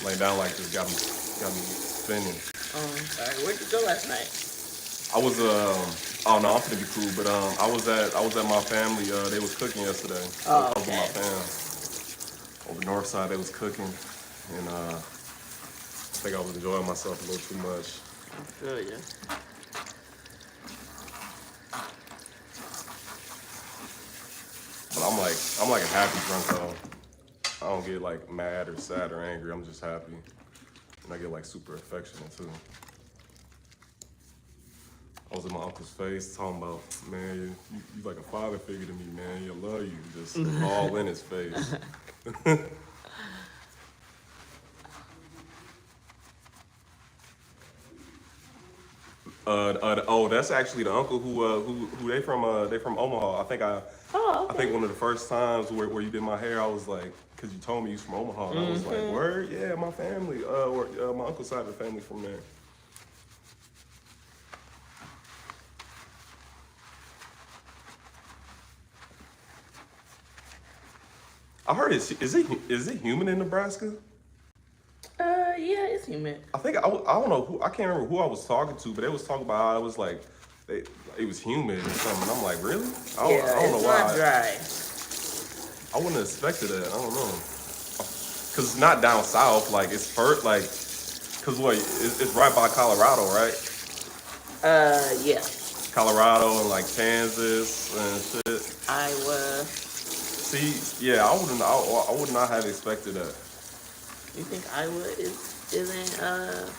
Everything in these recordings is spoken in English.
Laying down like this got me spinning. Sorry. Where'd you go last night? I was oh no, I'm gonna be cool, but I was at my family. They was cooking yesterday. Oh, I was with my okay. fam over north side. They was cooking, and I think I was enjoying myself a little too much. I feel you. But I'm like a happy drunk though. I don't get like mad or sad or angry. I'm just happy, and I get like super affectionate too. I was in my uncle's face talking about, man, you like a father figure to me, man. You love you, just all in his face. Oh, that's actually the uncle who they from Omaha. Oh, I think okay. one of the first times where you did my hair, I was like, because you told me you was from Omaha, and I was like, word, yeah, my family, or my uncle's side of the family from there. I heard is it humid in Nebraska? Yeah, it's humid. I don't know I can't remember who I was talking to, but they was talking about how it was like they, it was humid or something. And I'm like, really? Yeah, I don't it's know not why. dry. I wouldn't have expected that. I don't know. Cause it's not down south. Like it's first, like, cause what? It's right by Colorado, right? Yeah. Colorado and like Kansas and shit. Iowa. See, yeah, I would not have expected that. You think Iowa isn't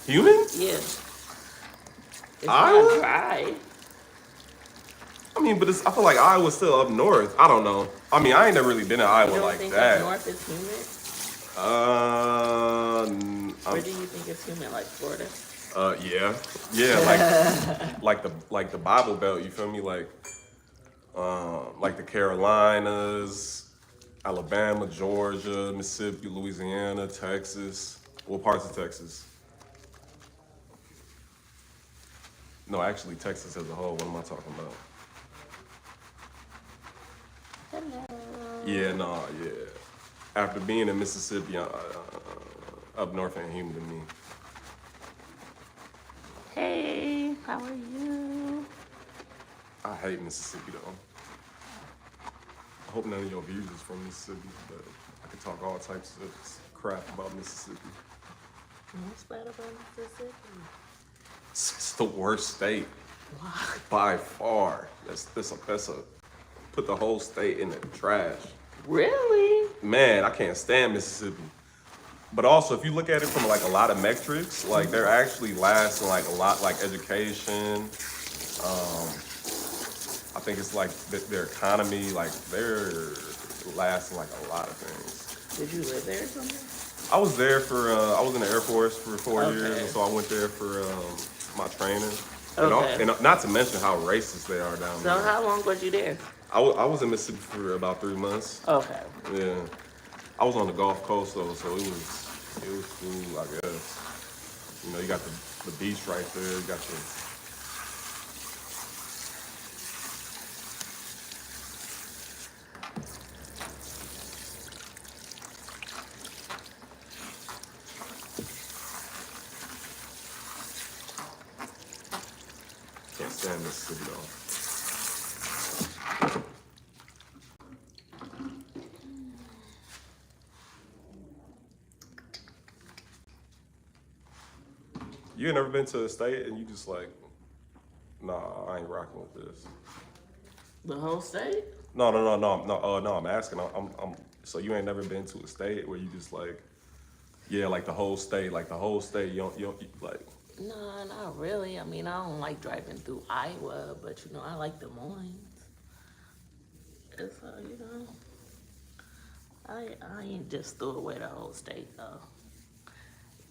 Human? yeah. It's not Iowa? dry. I mean, but I feel like Iowa's still up north. I don't know. I mean, I ain't never really been in You Iowa don't like think up that. north is humid? Where I'm, do you think it's humid? Like Florida? yeah, yeah, like the Bible Belt. You feel me? Like the Carolinas, Alabama, Georgia, Mississippi, Louisiana, Texas. What parts of Texas? No, actually, Texas as a whole. What am I talking about? Yeah, Hello. no, yeah. After being in Mississippi, up north ain't humid to me. Hey, how are you? I hate Mississippi though. I hope none of your viewers is from Mississippi, but I can talk all types of crap about Mississippi. What's bad about Mississippi? It's the worst state Why? by far. That's a put the whole state in the trash. Really? Man, I can't stand Mississippi. But also, if you look at it from like a lot of metrics, like they're actually lasting like a lot, like education. I think it's like their economy, like they're lasting like a lot of things. Did you live there or something? I was in the Air Force for 4 years, and Okay. so I went there for my training. Okay. And not to mention how racist they are down So there. how long was you there? I was in Mississippi for about 3 months. Okay. Yeah, I was on the Gulf Coast though, so it was cool, I guess. You know, you got the beach right there. You got the can't stand Mississippi though. You ain't never been to a state and you just like, nah, I ain't rocking with this. The whole state? No. I'm asking. So you ain't never been to a state where you just like, yeah, like the whole state, like the whole state. You like. No, not really. I mean, I don't like driving through Iowa, but I like Des Moines. It's I ain't just threw away the whole state though.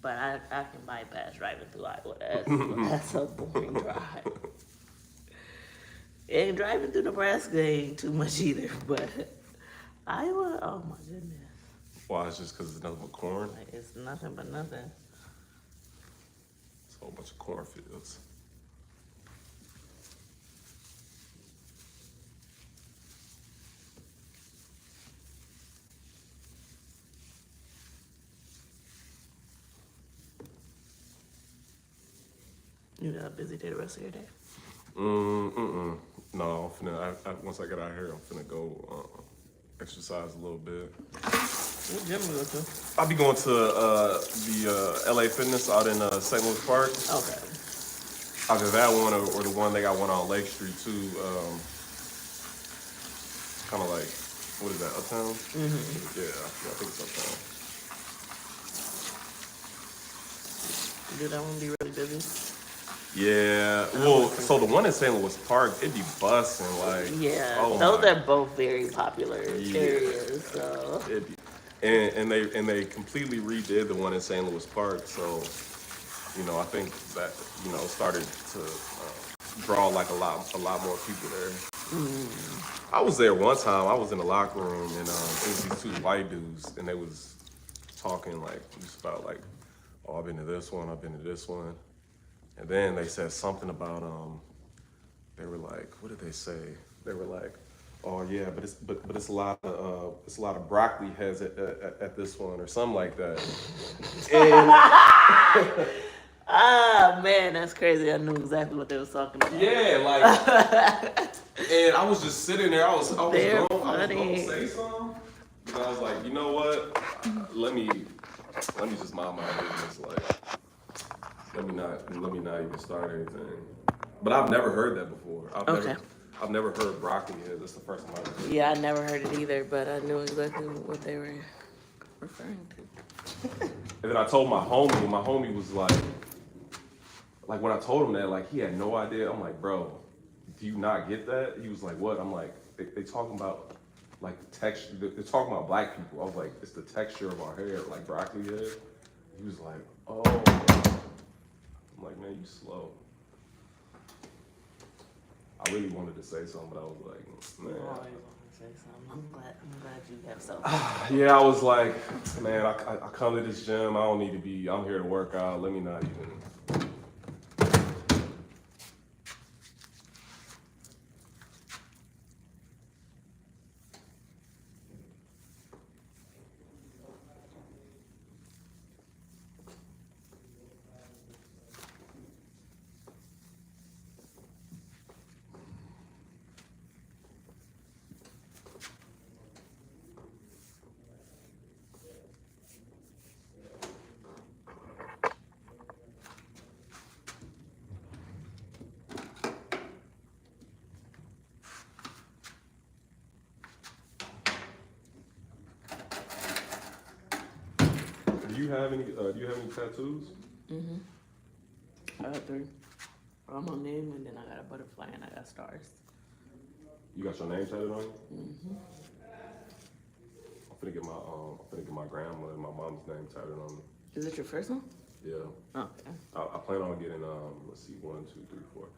But I can bypass driving through Iowa. That's a boring drive. And driving through Nebraska ain't too much either. But Iowa, oh my goodness, Why? It's just because it's nothing but corn. like it's nothing but nothing. It's a whole bunch of cornfields. You got a busy day the rest of your day? No, once I get out here, I'm finna go exercise a little bit. What gym you go to? I'll be going to the LA Fitness out in St. Louis Park. Okay. Either that one or the one they got one on Lake Street too. Kind of like, what is that, Uptown? Mm-hmm. Yeah, I think it's Uptown. Do that one be really busy? Yeah, well, so the one in St. Louis Park, it'd be busting, like. Yeah, oh those my, are both very popular areas. So. it'd be, and they completely redid the one in St. Louis Park, so I think that started to draw like a lot more people there. I was there one time. I was in the locker room and it was these two white dudes and they was talking like just about like, oh, I've been to this one, I've been to this one. And then they said something about they were like, what did they say? They were like, oh yeah, but it's a lot of broccoli heads at this one or something like that. And Ah, man, that's crazy. I knew exactly what they was talking about. yeah, like, and I was just sitting there. I was going to say something, but I was like, you know what? Let me just mind my business. Like, let me not even start anything. But I've never heard that before. I've never heard broccoli heads. That's the first time I've heard it. Yeah, I never heard it either, but I knew exactly what they were referring to. And then I told my homie was like when I told him that, like, he had no idea. I'm like, bro, do you not get that? He was like, what? I'm like, they talking about, like, the texture. They're talking about black people. I was like, it's the texture of our hair, like broccoli head. He was like, oh. I'm like, man, you slow. I really wanted to say something, but I was like, man. I always wanted to say something. I'm glad you have something. Yeah, I was like, man, I come to this gym. I don't need to be. I'm here to work out. Let me not even. Do you have any tattoos? I got 3. I'm on name, and then I got a butterfly, and I got stars. You got your name tatted on you? I'm finna get my grandma and my mom's name tatted on me. Is it your first one? Yeah. Okay. I plan on getting let's see, 1, 2, 3, 4.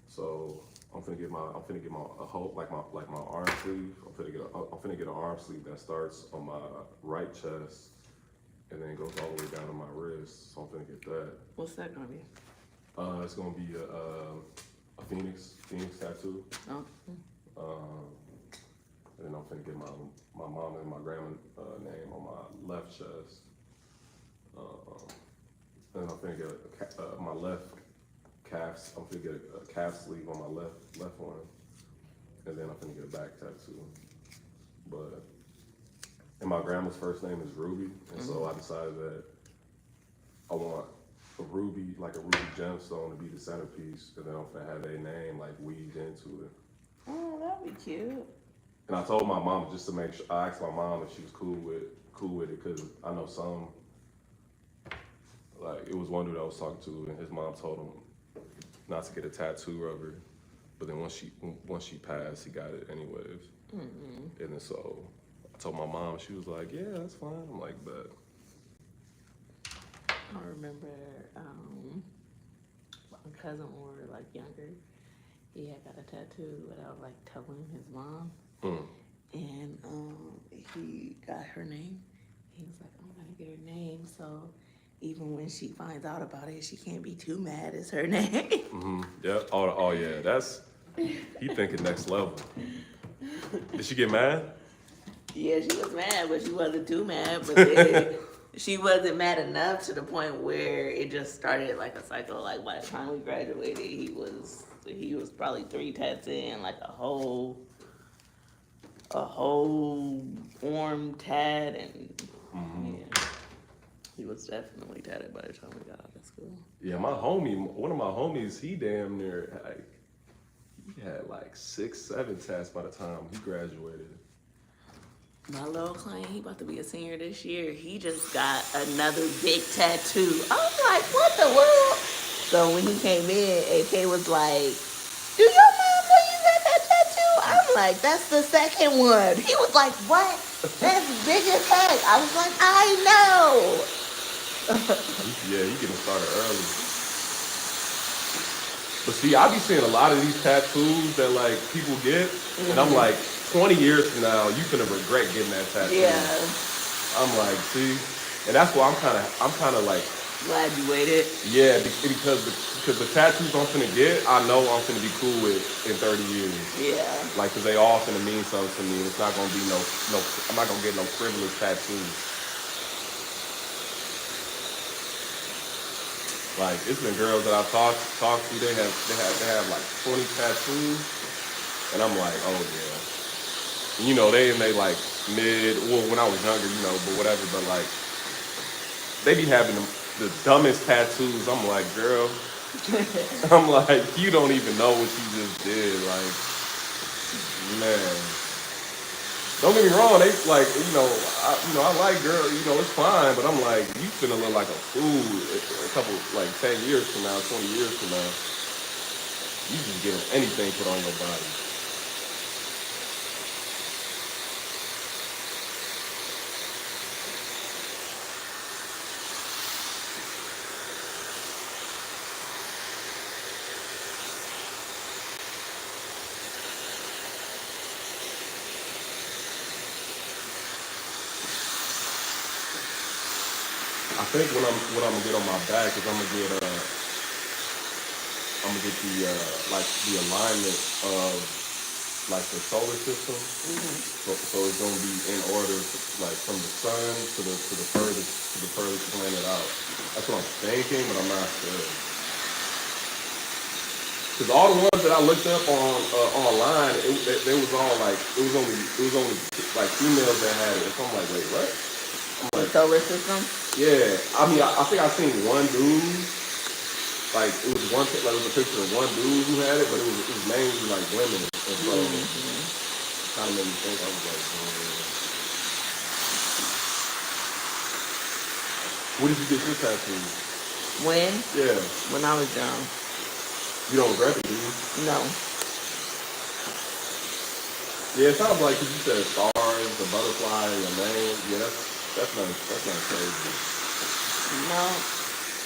So I'm finna get my whole like my arm sleeve. I'm finna get an arm sleeve that starts on my right chest and then it goes all the way down to my wrist. So I'm finna get that. What's that gonna be? It's gonna be a phoenix tattoo. Oh. And then I'm finna get my mom and my grandma name on my left chest. And then I'm finna get my left calf. I'm finna get a calf sleeve on my left one. And then I'm finna get a back tattoo. And my grandma's first name is Ruby, and so I decided that I want a ruby gemstone to be the centerpiece, and then I'm gonna have their name like weaved into it. Oh, that'd be cute. And I told my mom just to make sure. I asked my mom if she was cool with it, because I know some. Like, it was one dude I was talking to, and his mom told him not to get a tattoo of her, but then once she passed, he got it anyways. And then so I told my mom, she was like, yeah, that's fine. I'm like, but. I remember my cousin, when we were like younger, he had got a tattoo without like telling his mom. And he got her name. He was like, I'm gonna get her name, so even when she finds out about it, she can't be too mad. It's her name. Yeah. Oh yeah. That's he thinking next level. Did she get mad? Yeah, she was mad, but she wasn't too mad. But then she wasn't mad enough to the point where it just started like a cycle. Like by the time we graduated, he was probably 3 tats in, like a whole arm tat, and yeah, he was definitely tatted by the time we got out of school. Yeah, one of my homies, he damn near like he had like 6, 7 tats by the time he graduated. My little client, he about to be a senior this year. He just got another big tattoo. I was like, what the world? So when he came in, AK was like, do your mom know you got that tattoo? I'm like, that's the second one. He was like, what? That's big as heck. I was like, I know. Yeah, he getting started early. But see, I be seeing a lot of these tattoos that like people get, and I'm like, 20 years from now, you finna regret getting that tattoo. Yeah. I'm like, see, and that's why I'm kind of like glad you waited. Yeah, because the tattoos I'm finna get, I know I'm finna be cool with in 30 years. Yeah. Like, cause they all finna mean something to me. And it's not gonna be no. I'm not gonna get no frivolous tattoos. Like, it's been girls that I've talked to. They have like 20 tattoos, and I'm like, oh yeah. You know, they like mid. Well, when I was younger, you know, but whatever. But like, they be having the dumbest tattoos. I'm like, girl. I'm like, you don't even know what you just did. Like, man. Don't get me wrong. They like, I like girl. You know, it's fine. But I'm like, you finna look like a fool a couple, like 10 years from now, 20 years from now. You just getting anything put on your body. I think what I'm gonna get on my back is I'm gonna get the the alignment of like the solar system. So it's gonna be in order, like from the sun to the furthest planet out. That's what I'm thinking, but I'm not sure. Cause all the ones that I looked up online, they was all like it was only like females that had it. So I'm like, wait, what? The solar system? Yeah, I mean, I think I seen one dude. Like it was it was a picture of one dude who had it, but it was mainly like women, and so kind of made me think. I was like, what did you get your tattoo? When? Yeah. When I was young. You don't regret it, do you? No. Yeah, it sounds like you said stars, the butterfly, and your name. Yeah, that's not crazy. No.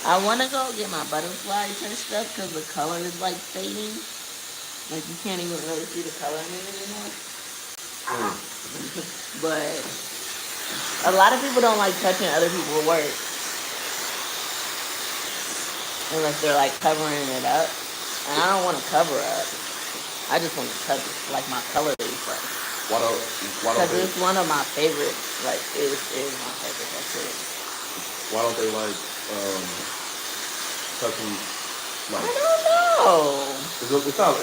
I want to go get my butterfly touched up because the color is like fading. Like you can't even really see the color in it anymore. But a lot of people don't like touching other people's work unless they're like covering it up. And I don't want to cover up. I just want to touch it, like my color refresh. Why don't Because it's one of my favorites. Like it is my favorite tattoo. Why don't they like touching? Like, I don't know. It's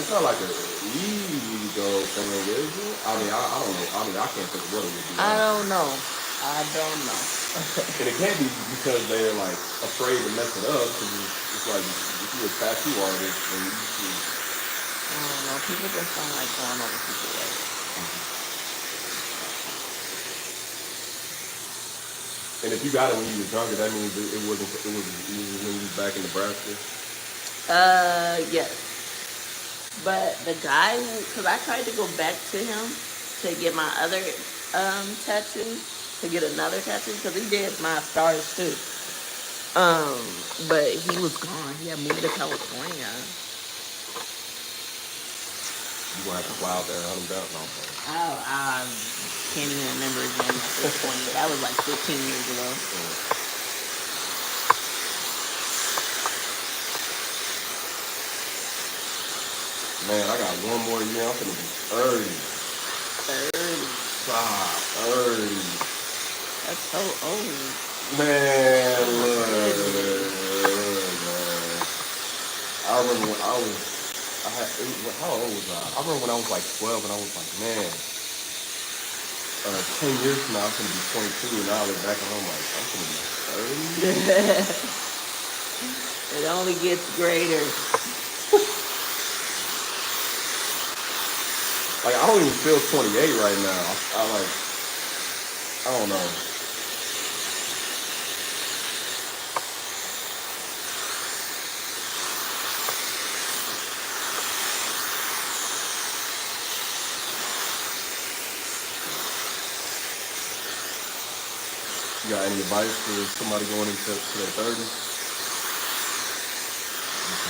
not like a ego thing, is it? I mean, I don't know. I mean, I can't think of what it would be. I don't know. And it can't be because they're like afraid to mess it up. Because it's like if you're a tattoo artist and you see. I don't know. People just don't like going over people's work. And if you got it when you was younger, that means it was when you was back in Nebraska. Yes. But the guy, because I tried to go back to him to get my other tattoo, to get another tattoo, because he did my stars too. But he was gone. He had moved to California. You gonna have to fly out there and hunt him down. No, I can't even remember his name at this point. That was like 15 years ago. Man, I got one more year. I'm gonna be 30. 30. God, 30. That's so old. Man, look, man. I remember when how old was I? I remember when I was like 12 and I was like, man, 10 years from now I'm going to be 22 and now I look back and I'm like, I'm going to be 30? It only gets greater. Like, I don't even feel 28 right now. I don't know. You got any advice for somebody going into their 30s?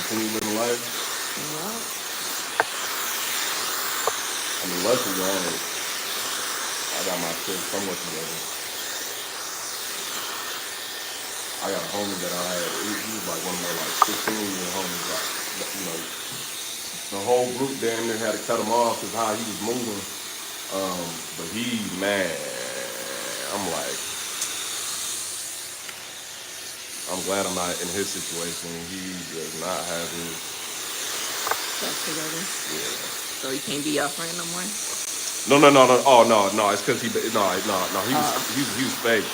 Continue living life? Well, I mean, luckily, I got my shit somewhat together. I got a homie that I had, he was like one of my like 15-year homies. Like, you know, the whole group damn near had to cut him off because how he was moving. But man, I'm like, I'm glad I'm not in his situation. He does not have his stuff together. Yeah. So he can't be your friend no more? No. Oh no. It's because he was fake.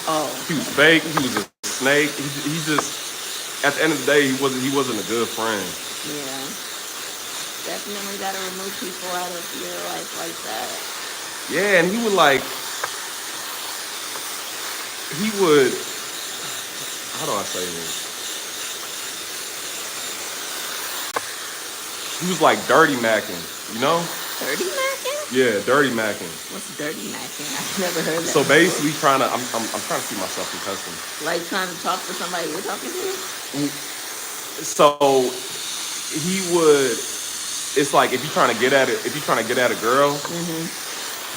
Oh. He was fake. He was a snake. He just at the end of the day he wasn't a good friend. Yeah. Definitely gotta remove people out of your life like that. Yeah, and he would how do I say this? He was like dirty macking, you know? Dirty macking? Yeah, dirty macking. What's dirty macking? I've never heard that. So basically, I'm trying to see myself in custom. Like trying to talk to somebody you're talking to? So he would. It's like if you're trying to get at a girl,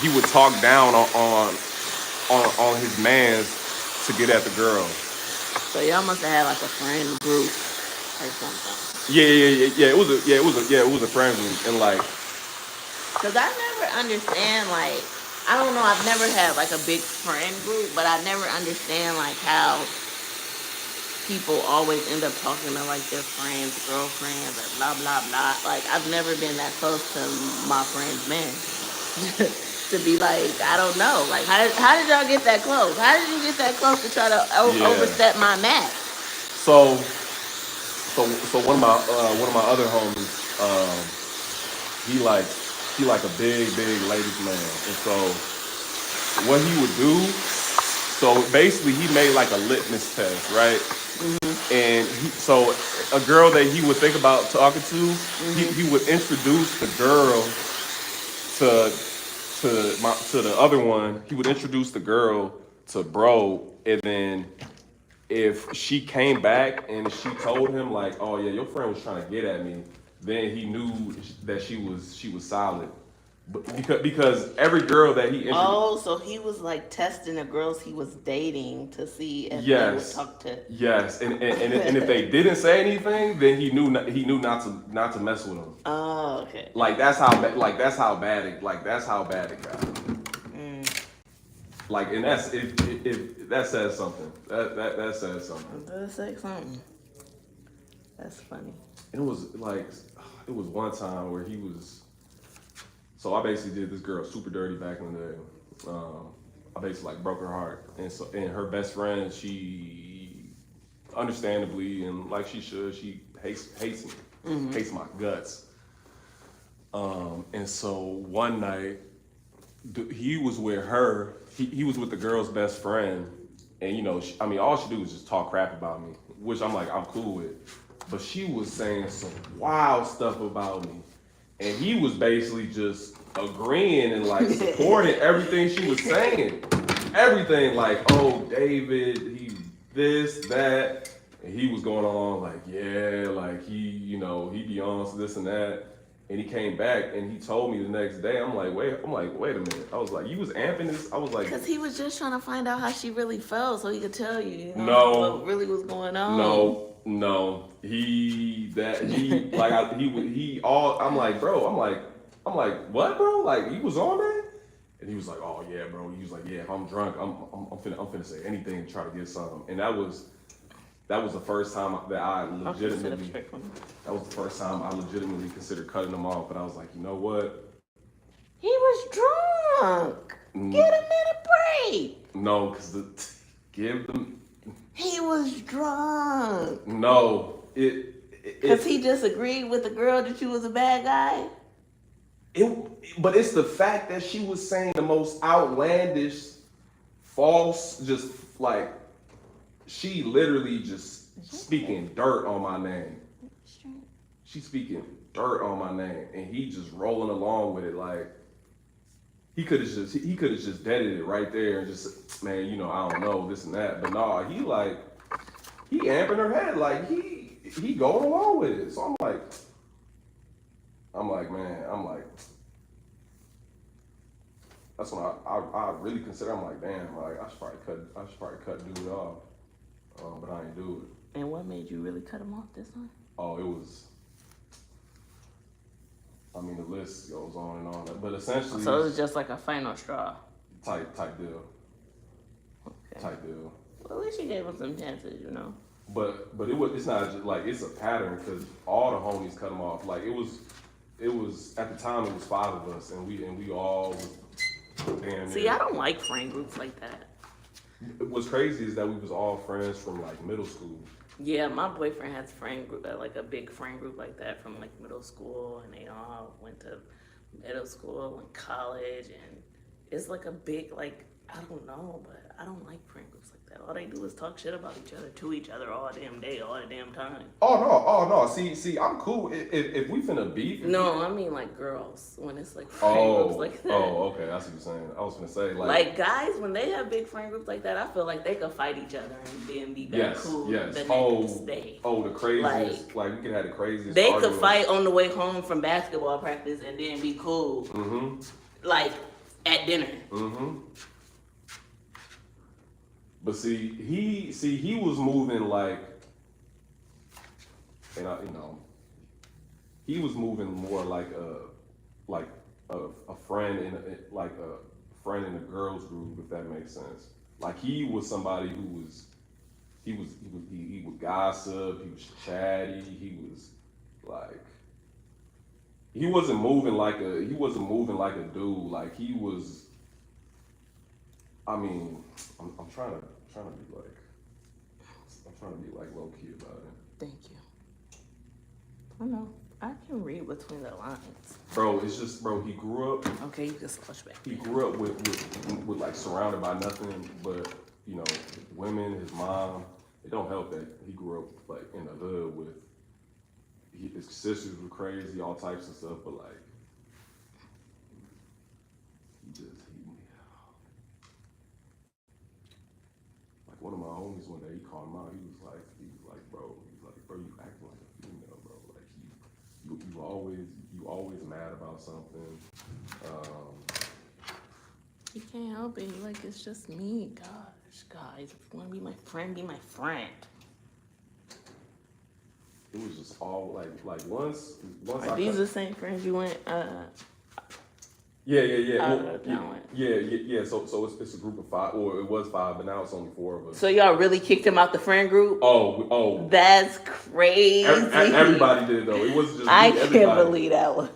he would talk down on his mans to get at the girl. So y'all must have had like a friend group or something. Yeah. It was a friend group, and like. Cause I never understand, like, I don't know, I've never had like a big friend group, but I never understand like how people always end up talking to like their friends, girlfriends, or blah blah blah. Like I've never been that close to my friend's man. To be like, I don't know. Like how did y'all get that close? How did you get that close to try to overstep my max? So one of my other homies, he like a big ladies man, and so what he would do, so basically he made like a litmus test, right? And so a girl that he would think about talking to, he would introduce the girl to the other one. He would introduce the girl to bro, and then if she came back and she told him like, oh yeah, your friend was trying to get at me, then he knew that she was solid. But because every girl that he introduced. Oh, so he was like testing the girls he was dating to see if they would talk to. Yes, and if they didn't say anything, then he knew not to mess with them. Oh, okay. Like that's how bad it got. Like, and that's if that says something. That says something. That says something. That's funny. It was one time where he was. So I basically did this girl super dirty back in the day. I basically like broke her heart, and her best friend, she understandably and like she should, she hates me, hates my guts. And so one night, he was with her. He was with the girl's best friend, and you know, all she do was just talk crap about me, which I'm like, I'm cool with. But she was saying some wild stuff about me, and he was basically just agreeing and like supporting everything she was saying. Everything like, oh, David, he this, that, and he was going on like, yeah, like he be on this and that. And he came back and he told me the next day. I'm like, wait a minute. I was like, you was amping this? I was like, because he was just trying to find out how she really felt, so he could tell you, what really was going on. No. I'm like, bro. I'm like, what, bro? Like, he was on that? And he was like, "Oh yeah, bro." He was like, "Yeah, if I'm drunk, I'm finna say anything to try to get some." And that was the first time that I legitimately. That was the first time I legitimately considered cutting him off. But I was like, you know what? He was drunk. Get him in a break. No, because give them. He was drunk. No, because he disagreed with the girl that you was a bad guy. But it's the fact that she was saying the most outlandish, false, just like she literally just speaking dirt on my name. She's speaking dirt on my name, and he just rolling along with it like he could have just deaded it right there and just, man, you know, I don't know this and that. But nah, he amping her head like he going along with it. So I'm like, that's when I really consider. I'm like, damn, like I should probably cut dude off, but I ain't do it. And what made you really cut him off this time? Oh, it was. I mean, the list goes on and on, but essentially. So it was just like a final straw. Type deal. Okay. Type deal. Well, at least you gave him some chances, you know. But it's not just like it's a pattern because all the homies cut him off. Like it was at the time it was 5 of us and we all was damn. See, I don't like friend groups like that. What's crazy is that we was all friends from like middle school. Yeah, my boyfriend has friend group, like a big friend group like that from like middle school, and they all went to middle school and college, and it's like a big like I don't know, but I don't like friend groups like that. All they do is talk shit about each other to each other all damn day, all the damn time. Oh no. See, I'm cool if we finna beef. No, I mean like girls when it's like friend groups like that. Oh, okay, that's what you're saying. I was gonna say like guys when they have big friend groups like that, I feel like they could fight each other and then be back cool the next day. Oh, the craziest. Like we could have the craziest. They could fight on the way home from basketball practice and then be cool. Mm-hmm. Like at dinner. Mm-hmm. But see, he was moving like, and he was moving more like a friend in a friend in a girls group, if that makes sense. Like he was somebody who was, he would gossip, he was chatty, he was like, he wasn't moving like a dude. Like he was. I mean, I'm trying to be like low key about it. Thank you. I know. I can read between the lines. Bro, it's just he grew up. Okay, you can slush back. He grew up with like surrounded by nothing but, you know, women, his mom. It don't help that he grew up like in the hood with his sisters were crazy, all types of stuff, but like one of my homies one day, he called him out. He was like, bro, you acting like a female, bro. Like you always mad about something. You can't help it. Like it's just me. Gosh, guys, if you want to be my friend, be my friend. It was just all like once. Are these the same friends you went? Yeah. Yeah. So it's a group of 5, or it was 5, but now it's only 4 of us. So y'all really kicked him out the friend group? Oh. That's crazy. Everybody did though. It wasn't just I me, can't everybody. believe that one.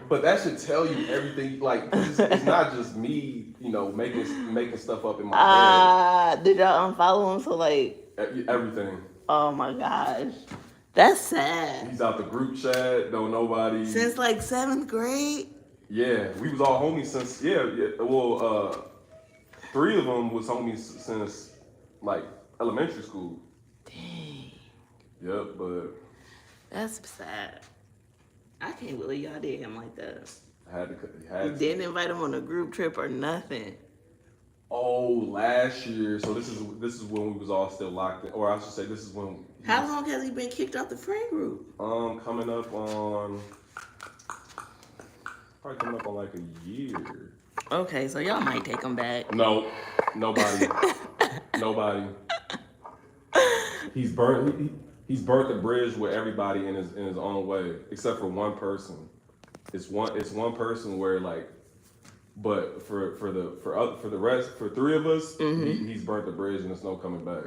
But that should tell you everything. Like it's not just me, you know, making stuff up in my head. Did y'all unfollow him? So like everything. Oh my gosh, that's sad. He's out the group chat. Don't nobody. Since like 7th grade. Yeah, we was all homies since, well, 3 of them was homies since, like, elementary school. Dang. Yep, but... That's sad. I can't believe y'all did him like that. You didn't invite him on a group trip or nothing. Oh, last year. So this is when we was all still locked in, or I should say this is when... How long has he been kicked off the friend group? Coming up on like a year. Okay, so y'all might take him back. No, nobody. He's burnt the bridge with everybody in his own way, except for one person. It's one person where like But for the rest, for three of us, he's burnt the bridge and there's no coming back.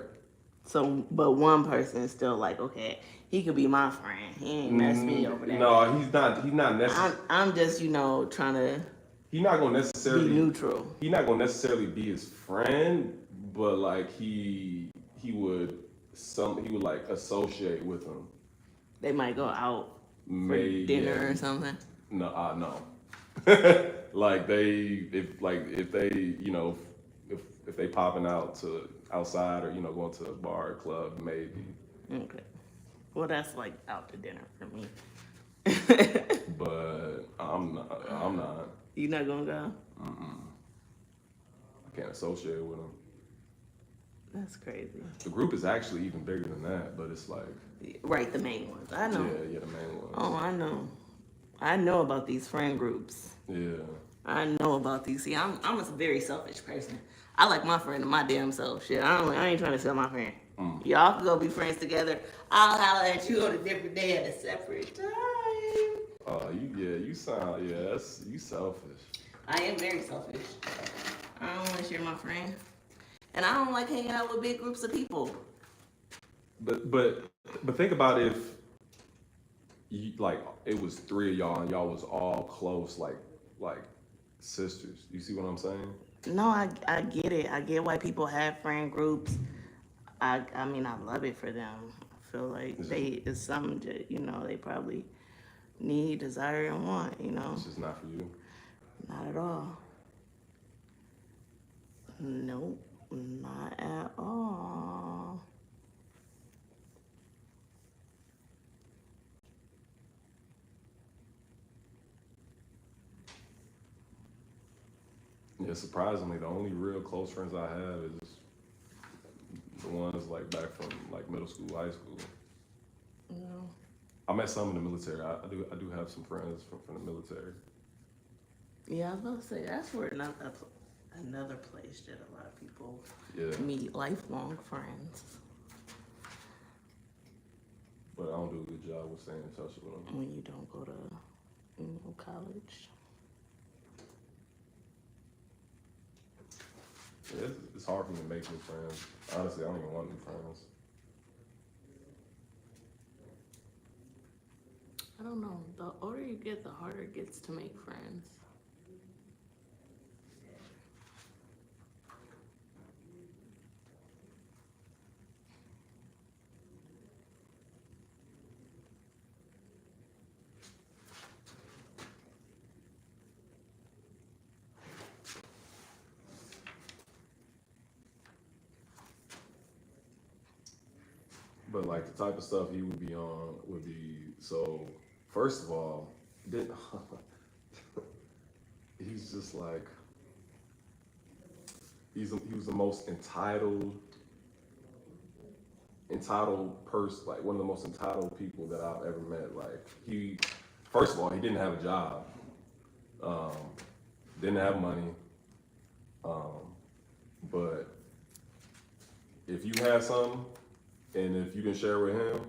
So, but one person is still like, okay, he could be my friend. He ain't mess me over that. No, he's not. He's not necessarily. I'm just, trying to. He's not gonna necessarily be neutral. He's not gonna necessarily be his friend, but like he would like associate with him. They might go out Maybe, for dinner or something. No, no. Like if they if they popping out to outside or going to a bar or club, maybe. Okay. Well, that's like out to dinner for me. But I'm not. You not gonna go? I can't associate with them. That's crazy. The group is actually even bigger than that, but it's like right, the main ones. I know. Yeah, the main ones. Oh, I know. I know about these friend groups. Yeah. I know about these. See, I'm a very selfish person. I like my friend to my damn self. Shit, I ain't trying to sell my friend. Y'all can go be friends together. I'll holler at you on a different day at a separate time. You sound, you selfish. I am very selfish. I don't want to share my friend. And I don't like hanging out with big groups of people. But think about if it was three of y'all and y'all was all close, like sisters. You see what I'm saying? No, I get it. I get why people have friend groups. I mean, I love it for them. I feel like it's something that, they probably need, desire, and want, It's just not for you. Not at all. Nope, not at all. Yeah, surprisingly, the only real close friends I have is the ones back from middle school, high school. No. I met some in the military. I do have some friends from the military. Yeah, I was about to say that's where another place that a lot of people meet lifelong friends. But I don't do a good job with staying in touch with them. When you don't go to college. Yeah, it's hard for me to make new friends. Honestly, I don't even want new friends. I don't know. The older you get, the harder it gets to make friends. But the type of stuff he would be on would be first of all, he's just he was the most entitled person, one of the most entitled people that I've ever met. First of all, he didn't have a job, didn't have money, but if you had something, and if you can share with him,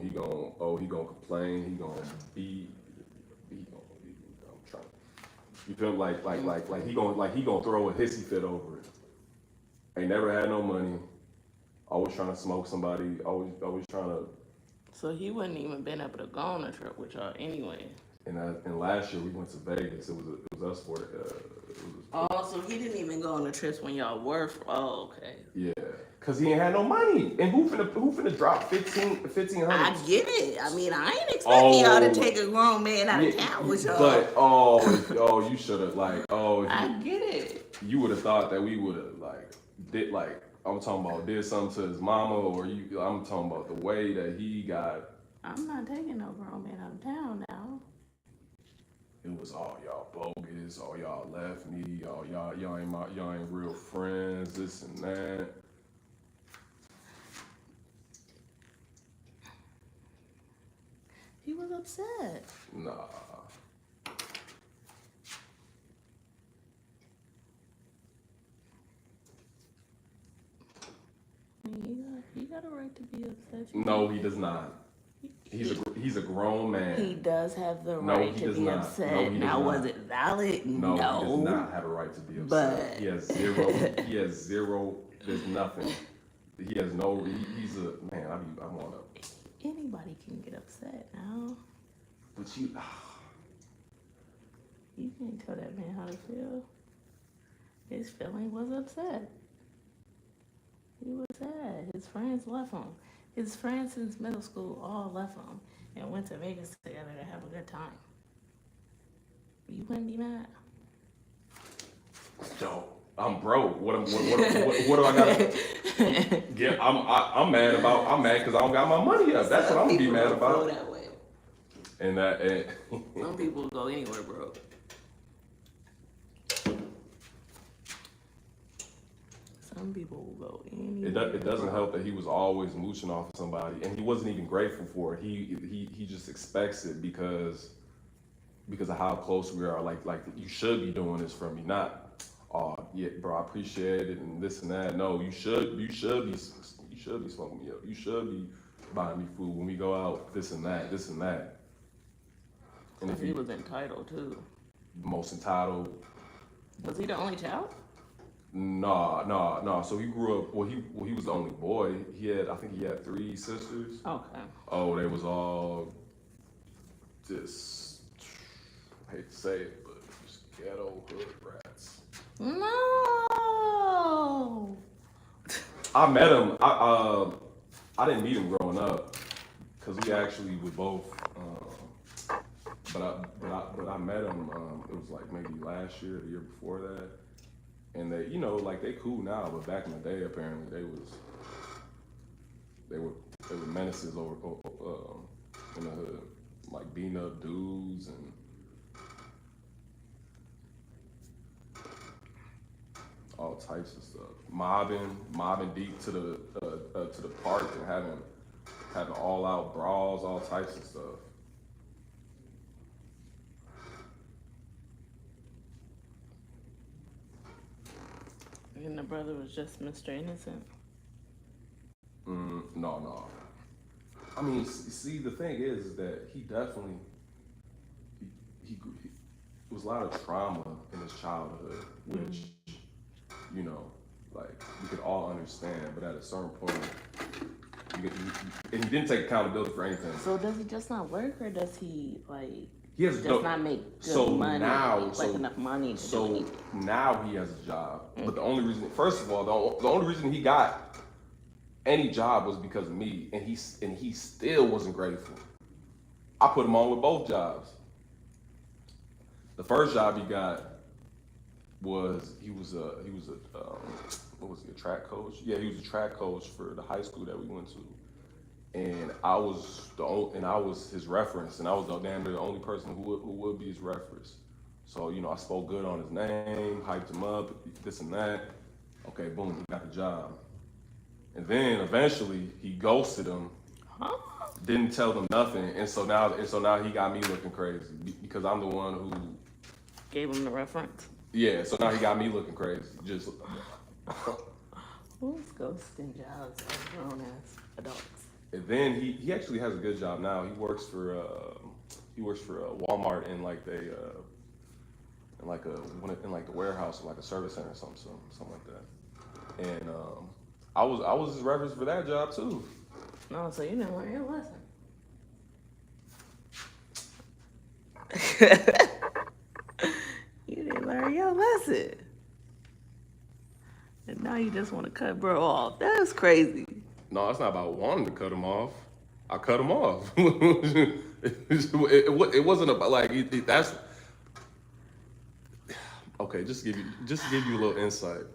he gonna complain. He gonna be. I'm trying. You feel he gonna throw a hissy fit over it. Ain't never had no money. Always trying to smoke somebody. Always trying to. So he wouldn't even been able to go on a trip with y'all anyway. And last year we went to Vegas. It was us for so he didn't even go on the trips when y'all were. Okay. Yeah. Cause he ain't had no money, and who finna drop $1,500? I get it. I mean, I ain't expecting y'all to take a grown man out of town with y'all. But you should have I get it. You would have thought that we would have I'm talking about did something to his mama, or I'm talking about the way that he got. I'm not taking no grown man out of town now. It was all y'all bogus, all y'all left me, y'all ain't real friends, this and that. He was upset. Nah. I mean, he got a right to be upset. No, he does not. He's a grown man. He does have the right to be upset. No, he now, does was not. it valid? No, he does not have a right to be upset. But He has zero. There's nothing. He has no. He's a man. I want to. Anybody can get upset now. But you can't tell that man how to feel. His feeling was upset. He was sad. His friends left him. His friends since middle school all left him and went to Vegas together to have a good time. You wouldn't be mad? Yo, I'm broke. What do I gotta get? I'm mad because I don't got my money up. That's what I'm gonna be mad about. Go that way. And some people go anywhere, bro. Some people will go anywhere. It doesn't help that he was always mooching off of somebody, and he wasn't even grateful for it. He just expects it because of how close we are. Like you should be doing this for me, not. Oh yeah, bro, I appreciate it and this and that. No, you should be smoking me up. You should be buying me food when we go out. This and that. And if he was entitled too. Most entitled. Was he the only child? No. So he grew up. Well, he was the only boy. I think he had 3 sisters. Okay. Oh, they was all just. I hate to say it, but just ghetto hood rats. No. I met him. I didn't meet him growing up because we actually were both. But I met him. It was like maybe last year, the year before that, and they, like they cool now, but back in the day, apparently they were menaces over in the hood, like beating up dudes and. All types of stuff, mobbing deep to the park and having all out brawls, all types of stuff. And the brother was just Mr. Innocent. No. I mean, see, the thing is that he definitely he was a lot of trauma in his childhood, which. Like we could all understand, but at a certain point, and he didn't take accountability for anything. So does he just not work, or does he not make good money, now, enough money to do anything? Now he has a job, but the only reason, first of all, the only reason he got any job was because of me, and he still wasn't grateful. I put him on with both jobs. The first job he got. He was a track coach? Yeah, he was a track coach for the high school that we went to, and I was his reference, and I was damn near the only person who would be his reference. So I spoke good on his name, hyped him up, this and that. Okay, boom, he got the job, and then eventually he ghosted him, didn't tell them nothing, and so now he got me looking crazy because I'm the one who gave him the reference. Yeah, so now he got me looking crazy. Just who's ghosting jobs as grown-ass adults? And then he actually has a good job now. He works for Walmart in the warehouse or like a service center or something like that. And I was his reference for that job too. No, so you didn't learn your lesson. You didn't learn your lesson. And now you just want to cut bro off. That's crazy. No, it's not about wanting to cut him off. I cut him off. it wasn't about that's okay. Just to give you a little insight.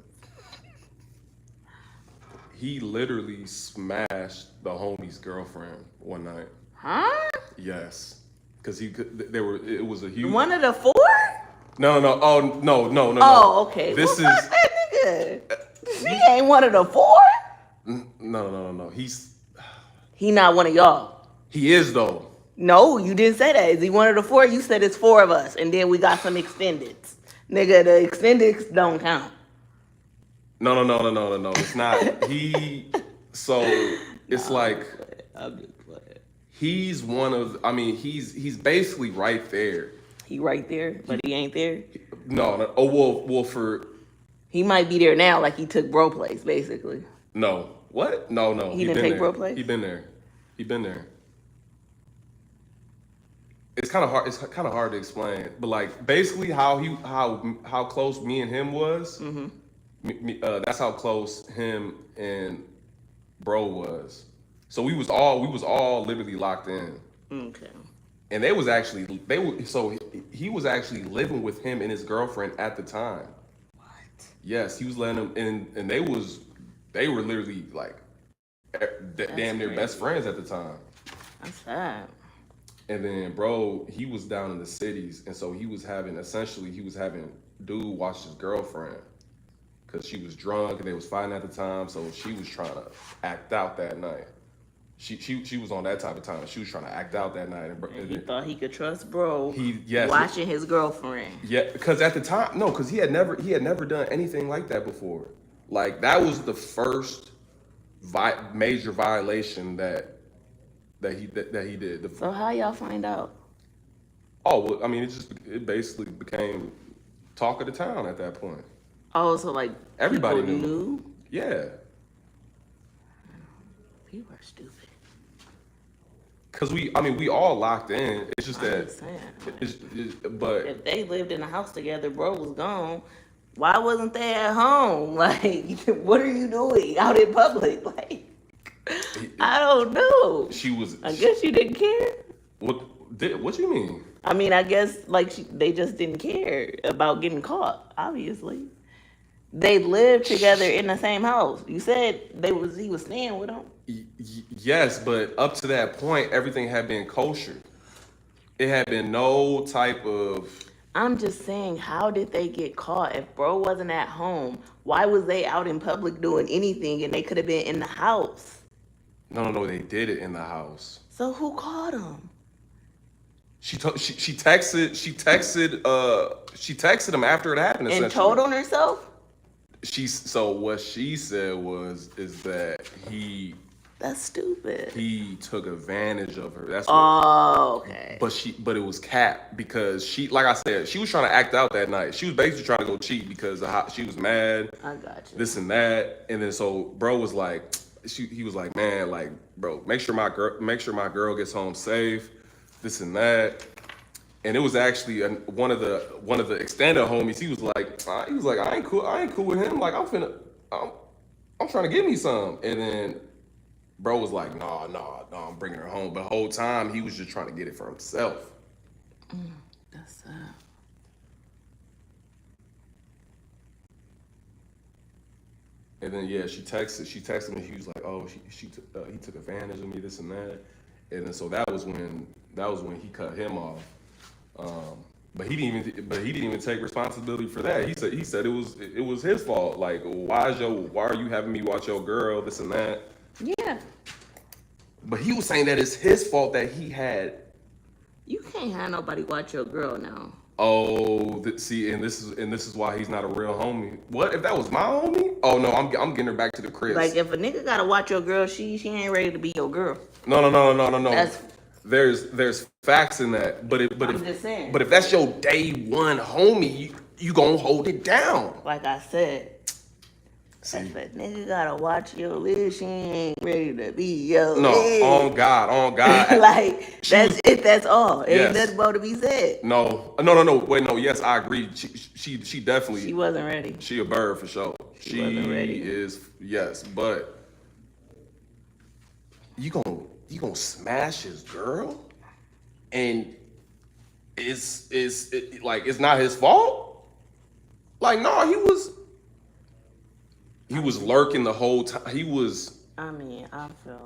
He literally smashed the homie's girlfriend one night. Huh? Yes, because it was a huge. One of the 4? No. Oh, no. Oh, okay. This is that nigga. She ain't one of the 4? No. He not one of y'all. He is though. No, you didn't say that. Is he one of the 4? You said it's 4 of us, and then we got some extendeds. Nigga, the extendeds don't count. No. It's not. So it's I'm just playing. he's one of. I mean, he's basically right there. He right there, but he ain't there. No. Oh well. For He might be there now, like he took bro place, basically. no. What? No. He didn't take bro place. He been there. He been there. It's kind of hard. It's kind of hard to explain, but like basically how close me and him was. That's how close him and bro was. So we was all literally locked in. Okay. And he was actually living with him and his girlfriend at the time. What? Yes, he was letting them, and they were literally like damn near best friends at the time. That's sad. And then, bro, he was down in the cities, and so he was having dude watch his girlfriend because she was drunk and they was fighting at the time. So she was trying to act out that night. She was on that type of time. She was trying to act out that night. And he thought he could trust bro. Yes, watching his girlfriend. Yeah, because at the time, no, because he had never done anything like that before. Like that was the first major violation that he did. So how y'all find out? Oh, well, I mean, it basically became talk of the town at that point. Oh, so like everybody knew? Yeah. People are stupid. Cause we all locked in. It's just that. But if they lived in a house together, bro was gone. Why wasn't they at home? Like, what are you doing out in public? Like, I don't know. I guess you didn't care. What you mean? I mean, I guess like they just didn't care about getting caught. Obviously, they lived together in the same house. You said he was staying with them. Yes, but up to that point, everything had been kosher. It had been no type of. I'm just saying, how did they get caught? If bro wasn't at home, why was they out in public doing anything and they could have been in the house? No, they did it in the house. So who caught them? She texted him after it happened. And told on herself? So what she said is that that's stupid. He took advantage of her. That's okay. But it was cap because like I said, she was trying to act out that night. She was basically trying to go cheat because she was mad. I got you. This and that, and then so bro was like, he was like, man, like bro, make sure my girl gets home safe. This and that, and it was actually one of the extended homies. He was like, I ain't cool with him. Like I'm trying to get me some, and then. Bro was like, no, I'm bringing her home. But the whole time, he was just trying to get it for himself. That's sad. And then, yeah, she texted me. She was like, oh, he took advantage of me, this and that. And then, so that was when he cut him off. But he didn't even take responsibility for that. He said it was his fault. Like, why are you having me watch your girl, this and that? Yeah. But he was saying that it's his fault that he had. You can't have nobody watch your girl now. Oh, see, and this is why he's not a real homie. What if that was my homie? Oh no, I'm getting her back to the crib. Like if a nigga gotta watch your girl, she ain't ready to be your girl. No. There's facts in that, but if that's your day one homie, you gonna hold it down. Like I said. If a nigga gotta watch your list, she ain't ready to be your list. On God. Like, that's all. Ain't nothing more to be said. No. Wait, no, yes, I agree. She definitely... She wasn't ready. She a bird for sure. She wasn't ready. Is, yes, but... You gonna smash his girl? And it's not his fault? Like, no, he was lurking the whole time. I feel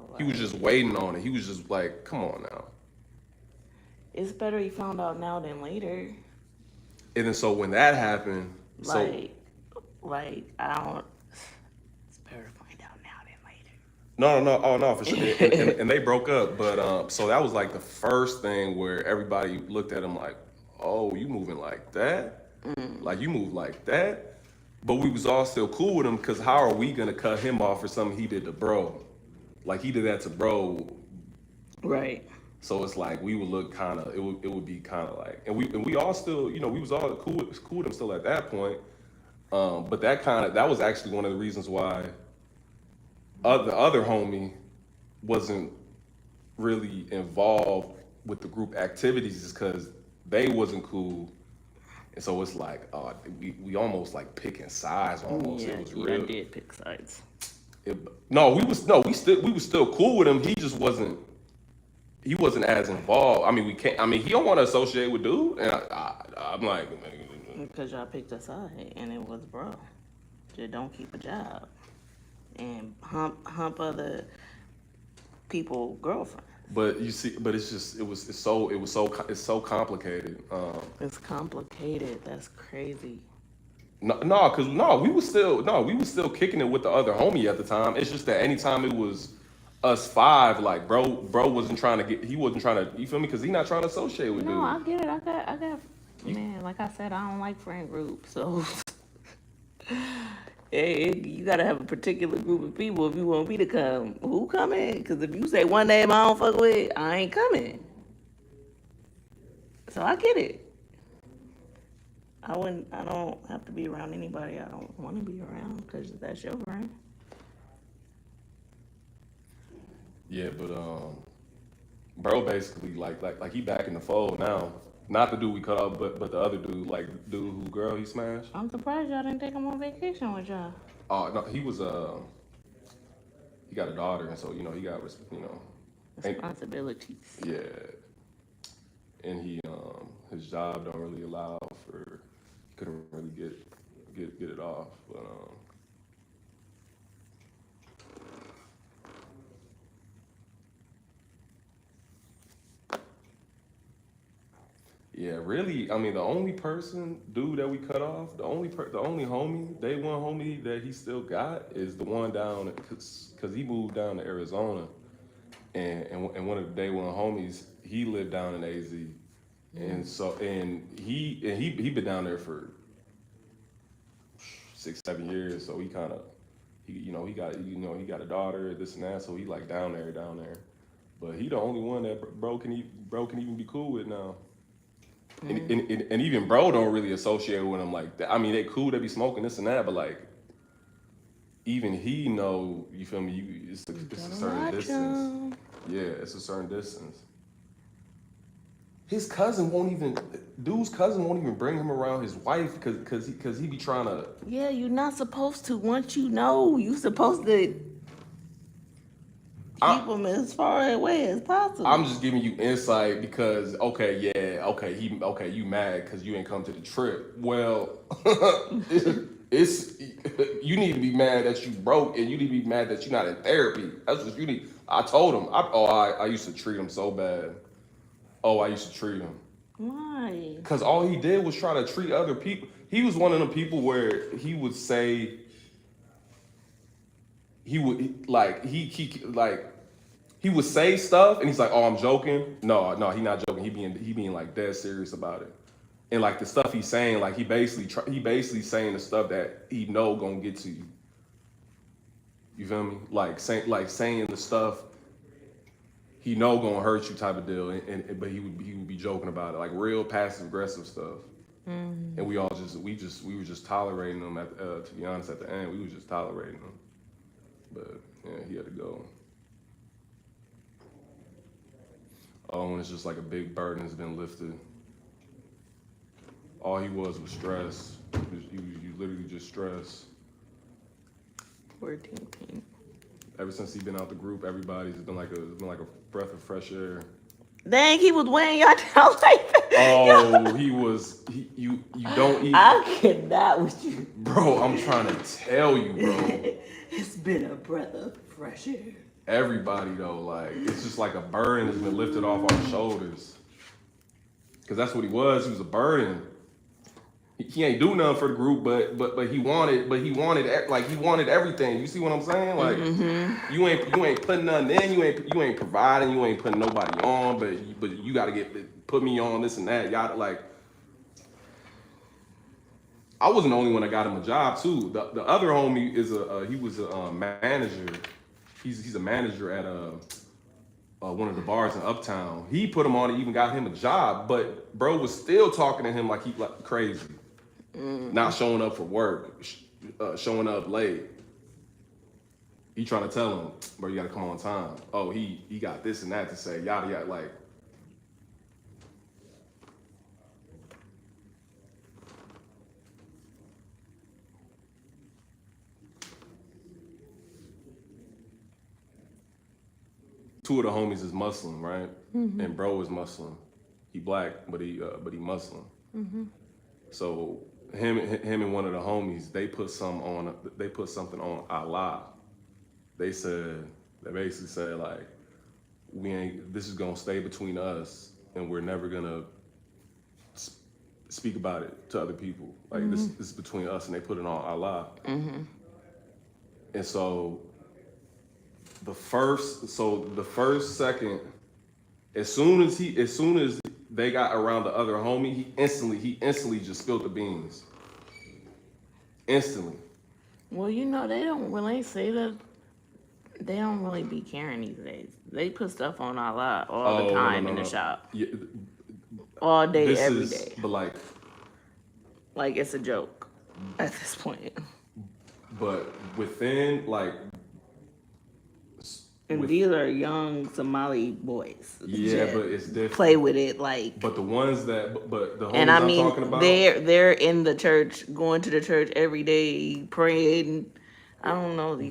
like... He was just waiting on it. He was just like, come on now. It's better he found out now than later. And then so when that happened... It's better to find out now than later. No. Oh, no, for sure. and they broke up. But so that was like the first thing where everybody looked at him like, oh, you moving like that? Like, you move like that? But we was all still cool with him because how are we going to cut him off for something he did to bro? Like, he did that to bro. Right. So it's like we would look kind of, it would be kind of like, and we all still, we was all cool with them still at that point. But that was actually one of the reasons why the other homie wasn't really involved with the group activities, is because they wasn't cool. And so it's like, we almost like picking sides almost. Yeah, It was yeah, real. I did pick sides. We was still cool with him. He just wasn't. He wasn't as involved. I mean, we can't. I mean, he don't want to associate with dude, and I'm like, Because y'all picked a side, and it was bro. Just don't keep a job, and hump other people girlfriend. but you see, but it's so complicated. It's complicated. That's crazy. We was still kicking it with the other homie at the time. It's just that anytime it was us five, like bro wasn't trying to he wasn't trying to, you feel me? Because he not trying to associate with dude. No, I get it. I got. Man, like I said, I don't like friend groups, so you gotta have a particular group of people if you want me to come. Who coming? Because if you say one name I don't fuck with, I ain't coming. So I get it. I don't have to be around anybody I don't want to be around because that's your friend. Yeah, but bro, basically like he back in the fold now. Not the dude we cut off, but the other dude, like dude who girl he smashed. I'm surprised y'all didn't take him on vacation with y'all. Oh no, he got a daughter, and so he got Responsibilities. yeah, and his job don't really allow for, he couldn't really get it off, but yeah, really. I mean, the only dude that we cut off, the only homie, day one homie that he still got is the one down, cause he moved down to Arizona, and one of the day one homies, he lived down in AZ, and so he been down there for 6-7 years, so he kind of he got a daughter, this and that, so he like down there, but he the only one that bro can even be cool with now. And even bro don't really associate with him like that. I mean, they cool, they be smoking this and that, but like, even he know, you feel me? It's a certain distance. Yeah, it's a certain distance. Dude's cousin won't even bring him around his wife because he be trying to. Yeah, you're not supposed to. Once you know, you're supposed to keep them as far away as possible. I'm just giving you insight because you mad because you ain't come to the trip. Well, it's you need to be mad that you broke, and you need to be mad that you're not in therapy. That's what you need. I told him. I used to treat him so bad. I used to treat him. Why? Because all he did was try to treat other people. He was one of them people where he would say he would say stuff, and he's like, "Oh, I'm joking." No, he not joking. He being like dead serious about it. And like the stuff he's saying, like he basically saying the stuff that he know gonna get to you. You feel me? Like saying the stuff he know gonna hurt you type of deal. But he would be joking about it, like real passive aggressive stuff. Mm-hmm. And we were just tolerating him. To be honest, at the end, we were just tolerating him. But yeah, he had to go. When it's just like a big burden has been lifted. All he was stress. You literally just stress. Poor King. Ever since he's been out the group, everybody's been like a breath of fresh air. Dang, he was weighing y'all down like that. Oh, you don't even. I cannot with you. Bro, I'm trying to tell you, bro. It's been a breath of fresh air. Everybody though, like, it's just like a burden has been lifted off our shoulders. Cause that's what he was. He was a burden. He ain't do nothing for the group, but he wanted everything. You see what I'm saying? Like, you ain't putting nothing in. You ain't providing. You ain't putting nobody on. But you got to put me on this and that. Y'all like. I wasn't the only one that got him a job too. The other homie he was a manager. He's a manager at one of the bars in Uptown. He put him on and even got him a job, but bro was still talking to him like he like crazy, not showing up for work, showing up late. He trying to tell him, bro, you gotta come on time. Oh, he got this and that to say, yada yada, like. Two of the homies is Muslim, right? And bro is Muslim. He black, but he Muslim. So him and one of the homies, they put something on Allah. They basically said like, this is gonna stay between us, and we're never gonna speak about it to other people. Like this is between us, and they put it on Allah. And so the first second, as soon as they got around the other homie, he instantly just spilled the beans. Instantly. Well, you know, when they say that, they don't really be caring these days. They put stuff on Allah all the time in the shop. Yeah, all day, every day. But like it's a joke at this point. But within and these are young Somali boys. Yeah, but it's different. Play with it like. But the ones that, but the homies and I mean, I'm talking about, they're in the church, going to the church every day, praying. I don't know these.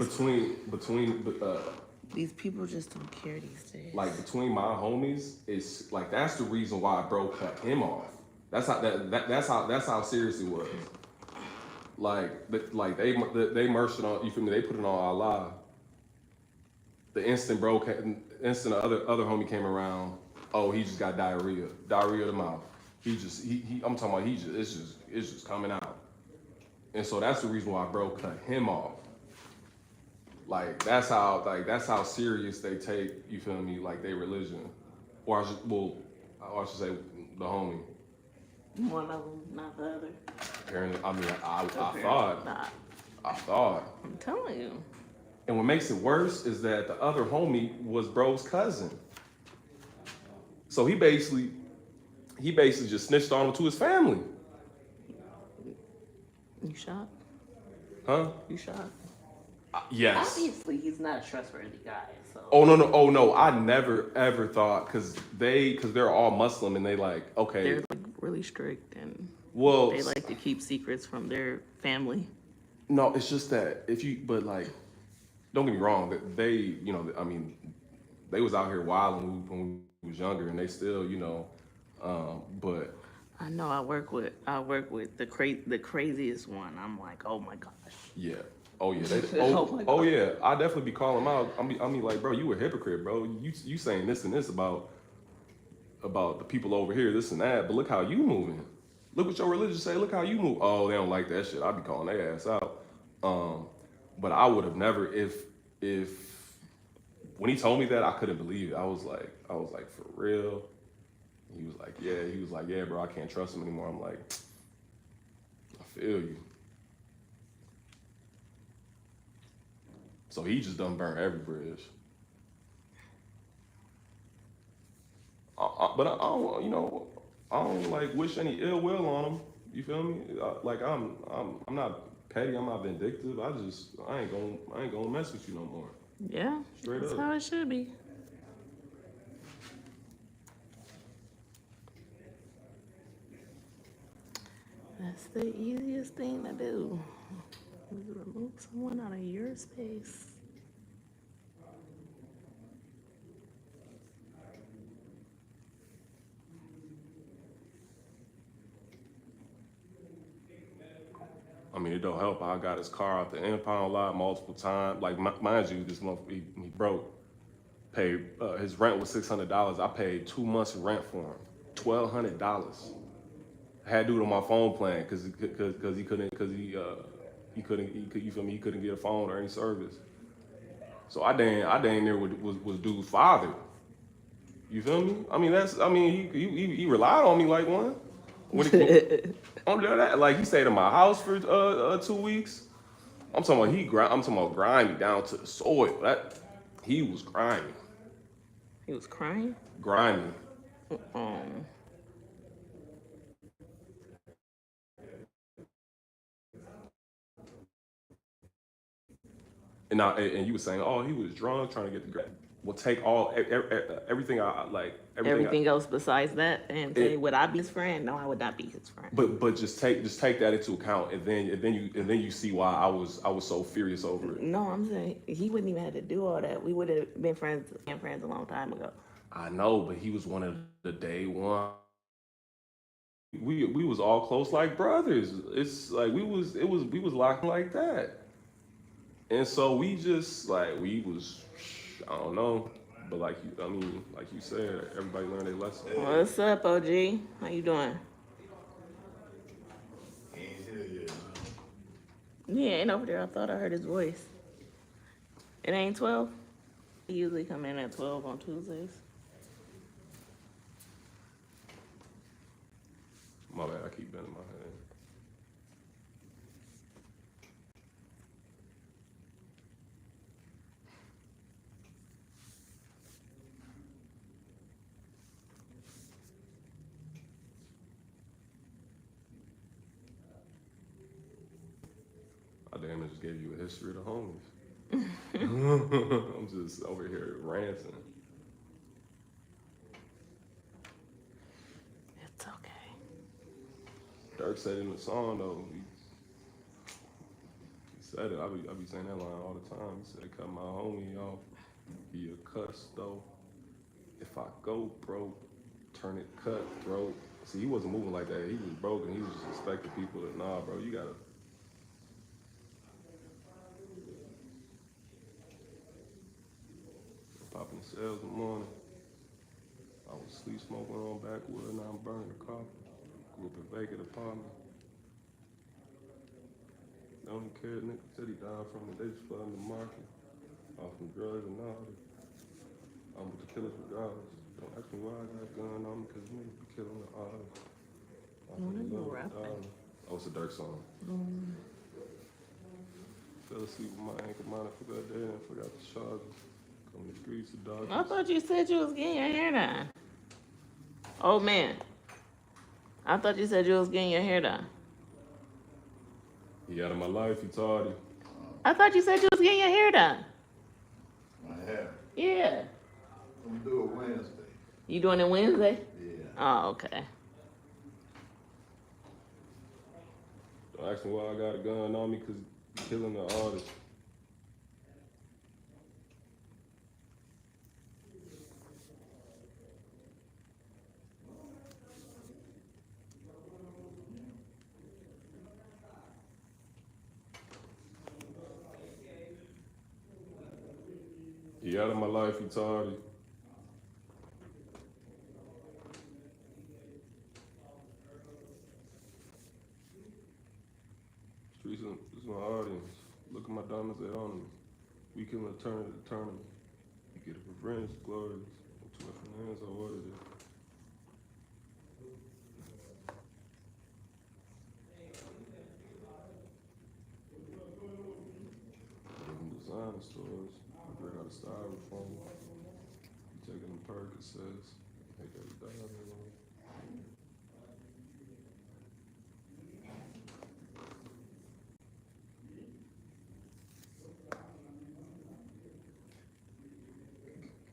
These people just don't care these days. Like between my homies, it's like that's the reason why bro cut him off. That's how serious it was. Like they merged it on. You feel me? They put it on Allah. The instant the other homie came around, oh, he just got diarrhea of the mouth. I'm talking about it's just coming out. And so that's the reason why bro cut him off. Like that's how serious they take, you feel me, like their religion. Or I should say the homie. One of them, not the other. Apparently, I mean, I thought. I'm telling you. And what makes it worse is that the other homie was bro's cousin. So he basically just snitched on him to his family. You shocked? Huh? You shocked? Yes. Obviously, he's not a trustworthy guy. So. Oh no! I never ever thought because they're all Muslim and they like okay. They're like really strict and they like to keep secrets from their family. No, it's just that don't get me wrong, that they, I mean, they was out here wilding when we was younger, and they still, but. I know I work with the craziest one. I'm like, oh my gosh. Yeah. Oh yeah. Yeah. I definitely be calling them out. I mean, like, bro, you a hypocrite, bro. You saying this and this about the people over here, this and that, but look how you moving. Look what your religion say. Look how you move. Oh, they don't like that shit. I'd be calling their ass out. But I would have never, if when he told me that, I couldn't believe it. I was like, for real? He was like, yeah, bro, I can't trust him anymore. I'm like, I feel you. So he just done burnt every bridge. But I don't like wish any ill will on him. You feel me? I'm not petty. I'm not vindictive. I ain't gonna mess with you no more. Yeah, straight that's up. how it should be. That's the easiest thing to do. Is remove someone out of your space. I mean, it don't help. I got his car out the impound lot multiple times. Like, mind you, this month he broke. Paid his rent was $600. I paid 2 months of rent for him, $1,200. I had to do it on my phone plan because he couldn't you feel me? He couldn't get a phone or any service. So I dang near was dude's father. You feel me? I mean he relied on me like one. When that, like he stayed in my house for 2 weeks. I'm talking about grimy down to the soil. He was grimy. He was crying? Grimy. Um, And you were saying, oh, he was drunk trying to get the grade. Well, take everything I like everything else besides that, and say, it, would I be his friend? No, I would not be his friend. but just take that into account, and then you see why I was so furious over it. No, I'm saying he wouldn't even have to do all that. We would have been friends a long time ago. I know, but he was one of the day one. We was all close like brothers. It's like we was locked like that. And so we just like we was, I don't know, but like you said, everybody learned their lesson. What's up, OG? How you doing? Yeah, ain't over there. I thought I heard his voice. It ain't 12. He usually come in at 12 on Tuesdays. My bad, I keep bending my head. I damn near just gave you a history of the homies. I'm just over here ranting. It's okay. Dirk said in the song though, he said it. I be saying that line all the time. He said, "Cut my homie off. He a cuss though. If I go broke, turn it cutthroat." See, he wasn't moving like that. He was broken. He was just expecting people to, nah, bro, you gotta. Popping the cells in the morning. I was sleep smoking on backwood, now I'm burning the coffee. Grew up in vacant apartment. Don't even care, nigga said he died from it. They just flooding the market. Off from drugs and all that. I'm with the killers regardless. Don't ask me why I got a gun on me, cause niggas be killing the artists. Oh, it's a Dirk song. Fell asleep with my ankle monitor that day and forgot the charges. Come to the streets of dodgers. I thought you said you was getting your hair done. Oh, man. I thought you said you was getting your hair done. He out of my life, he tardy. I thought you said you was getting your hair done. My hair. Yeah. I'm gonna do it Wednesday. You doing it Wednesday? Yeah. Oh, okay. Don't ask me why I got a gun on me, cause killing the artist. He out of my life, he tardy. Streets is my audience. Look at my diamonds, they on me. We can return to the tournament. You get it for revenge, glorious. Two different hands, I ordered it. Different design stores. I bring out a styrofoam. You taking them Percocets. Make every diamond on it.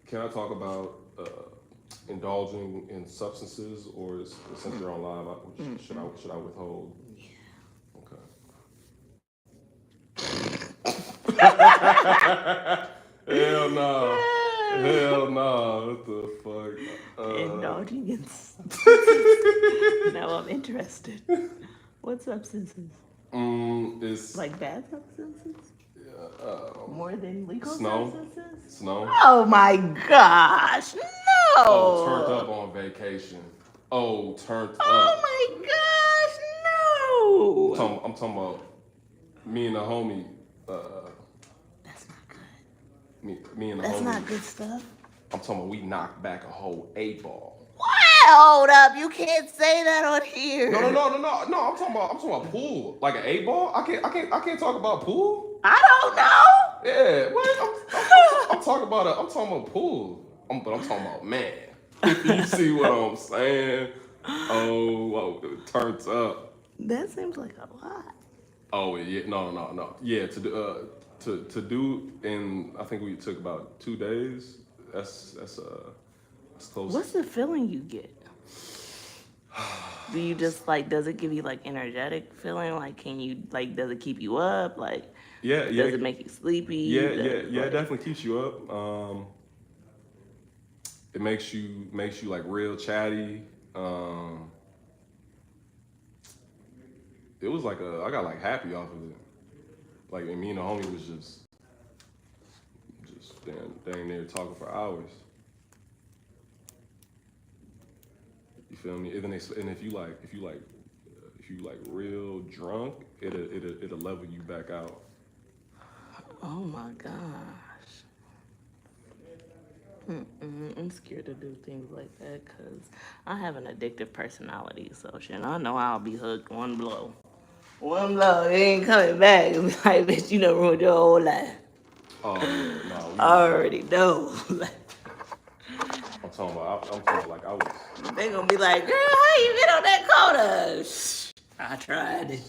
Can I talk about indulging in substances, or since you're on live, should I withhold? Okay. Hell no. Hell no. What the fuck? Indulging in substances. Now I'm interested. What substances? It's like bad substances? More than legal Snow. substances? Snow. Oh my gosh, no! Oh, turned up on vacation. Oh, turned up. Oh my gosh, no! I'm talking about me and the homie. That's not good. Me and the That's homie. not good stuff. I'm talking about we knocked back a whole 8-ball. What? Hold up, you can't say that on here. No. I'm talking about pool. Like an 8-ball. I can't talk about pool. I don't know. Yeah, what? I'm talking about pool. But I'm talking about man. You see what I'm saying? Oh, it turns up. That seems like a lot. Oh yeah, no. Yeah, to do in I think we took about 2 days. That's close. What's the feeling you get? Do you just like, does it give you like energetic feeling? Like, can you, like, does it keep you up? Like, Yeah. does it make you sleepy? Yeah. Does it, It like, definitely keeps you up. It makes you like real chatty. It was like I got like happy off of it. Like and me and the homie was just dang near talking for hours. You feel me? And then if you like real drunk, it'll level you back out. oh my gosh. I'm scared to do things like that because I have an addictive personality. So shit, I know I'll be hooked one blow. One blow, it ain't coming back. It's like, bitch, you done ruined your whole life. Oh yeah, no. I already know. I'm talking about like I was. They gonna be like, girl, how you been on that quota? Shh, I tried it.